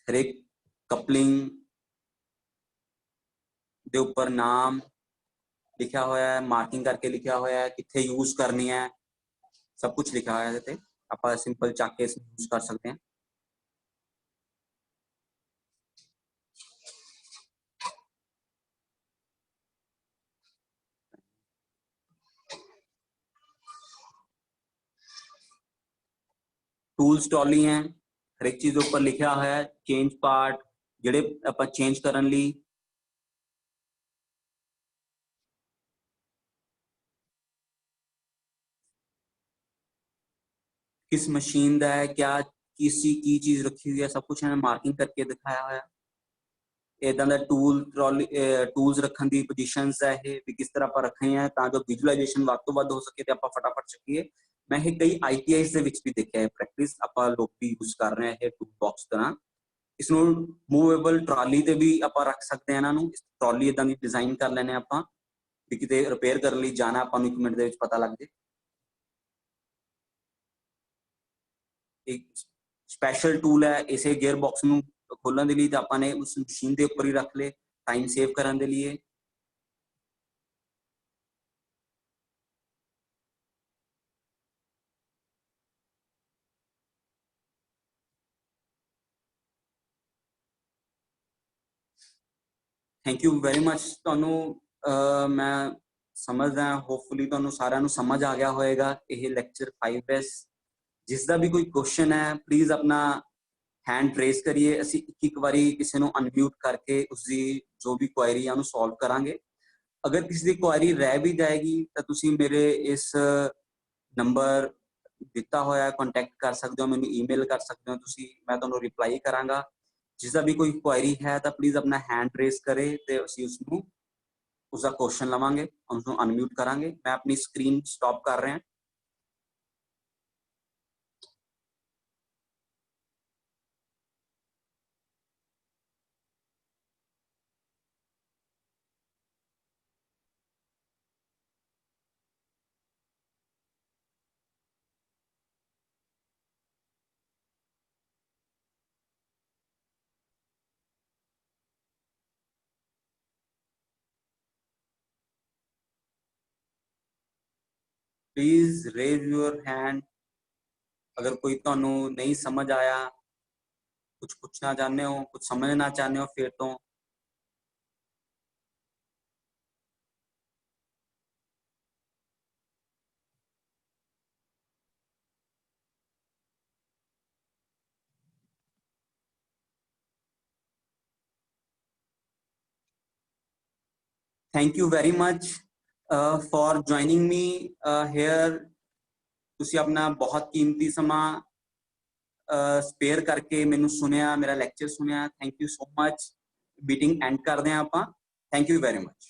हर एक कपलिंग दे ऊपर नाम लिखा हुआ है, मार्किंग करके लिखा हुआ है, कित्थे यूज करनी है, सब कुछ लिखा हुआ है। आप सिंपल चक के यूज कर सकते हैं। टूल्स ट्रॉली हैं, हर एक चीज ऊपर लिखा है, चेंज पार्ट जिहड़े आपां चेंज करन लई, किस मशीन का है, क्या किसी की चीज रखी हुई है, सब कुछ इन्होंने मार्किंग करके दिखाया हुआ है। इदां दा टूल्स रखने की पोजीशंस है ये भी, किस तरह आप रखने हैं ताकि विजुअलाइजेशन वध तो वध हो सके ते आपां फटाफट चकीए। मैं ये कई ITIs दे विच भी देखिया है प्रैक्टिस, आपां लोग भी यूज कर रहे हैं ये टूल बॉक्स तरह। इसनूं मूवेबल ट्रॉली ते भी आपां रख सकते हैं। इन्हां नूं ट्रॉली इदां दी डिजाइन कर लैने आपां भी किते रिपेयर करने लई जाना, आपां नूं 1 मिनट दे विच पता लग जाए। एक स्पैशल टूल है, इसे गेयर बॉक्स नूं खोलने के लिए तो आपने उस मशीन के ऊपर ही रख ले, टाइम सेव करने के लिए। Thank you very much. तुहानू मैं समझदा, होपफुली तुहानू सारिआं नू समझ आ गया होएगा यह लैक्चर 5S। जिसका भी कोई क्वेश्चन है प्लीज अपना हैंड रेस करिए, असी एक बारी किसी नू अनम्यूट करके उसकी जो भी क्वायरी है उन्होंने सॉल्व करांगे। अगर किसी की क्वायरी रह भी जाएगी तो तुसी मेरे इस नंबर दिता होया कॉन्टैक्ट कर सकते हो, मैनू ईमेल कर सकते हो तुसी, मैं तुहानू रिप्लाई करांगा। जिसका भी कोई क्वायरी है तो प्लीज अपना हैंड रेस करे तो असी उसनू उसका क्वेश्चन लवांगे, उसनू अनम्यूट करांगे। मैं अपनी स्क्रीन स्टॉप कर रहा। प्लीज रेज योर हैंड अगर कोई तुहानू नहीं समझ आया, कुछ पूछना चाहते हो, कुछ समझना चाहते हो फिर तो thank you very much for joining me hair. ਤੁਸੀਂ ਆਪਣਾ ਬਹੁਤ ਕੀਮਤੀ ਸਮਾਂ ਸਪੇਅਰ ਕਰਕੇ ਮੈਨੂੰ ਸੁਣਿਆ, ਮੇਰਾ ਲੈਕਚਰ ਸੁਣਿਆ। Thank you so much. Meeting and ਕਰਦੇ ਹਾਂ ਆਪਾਂ। Thank you very much.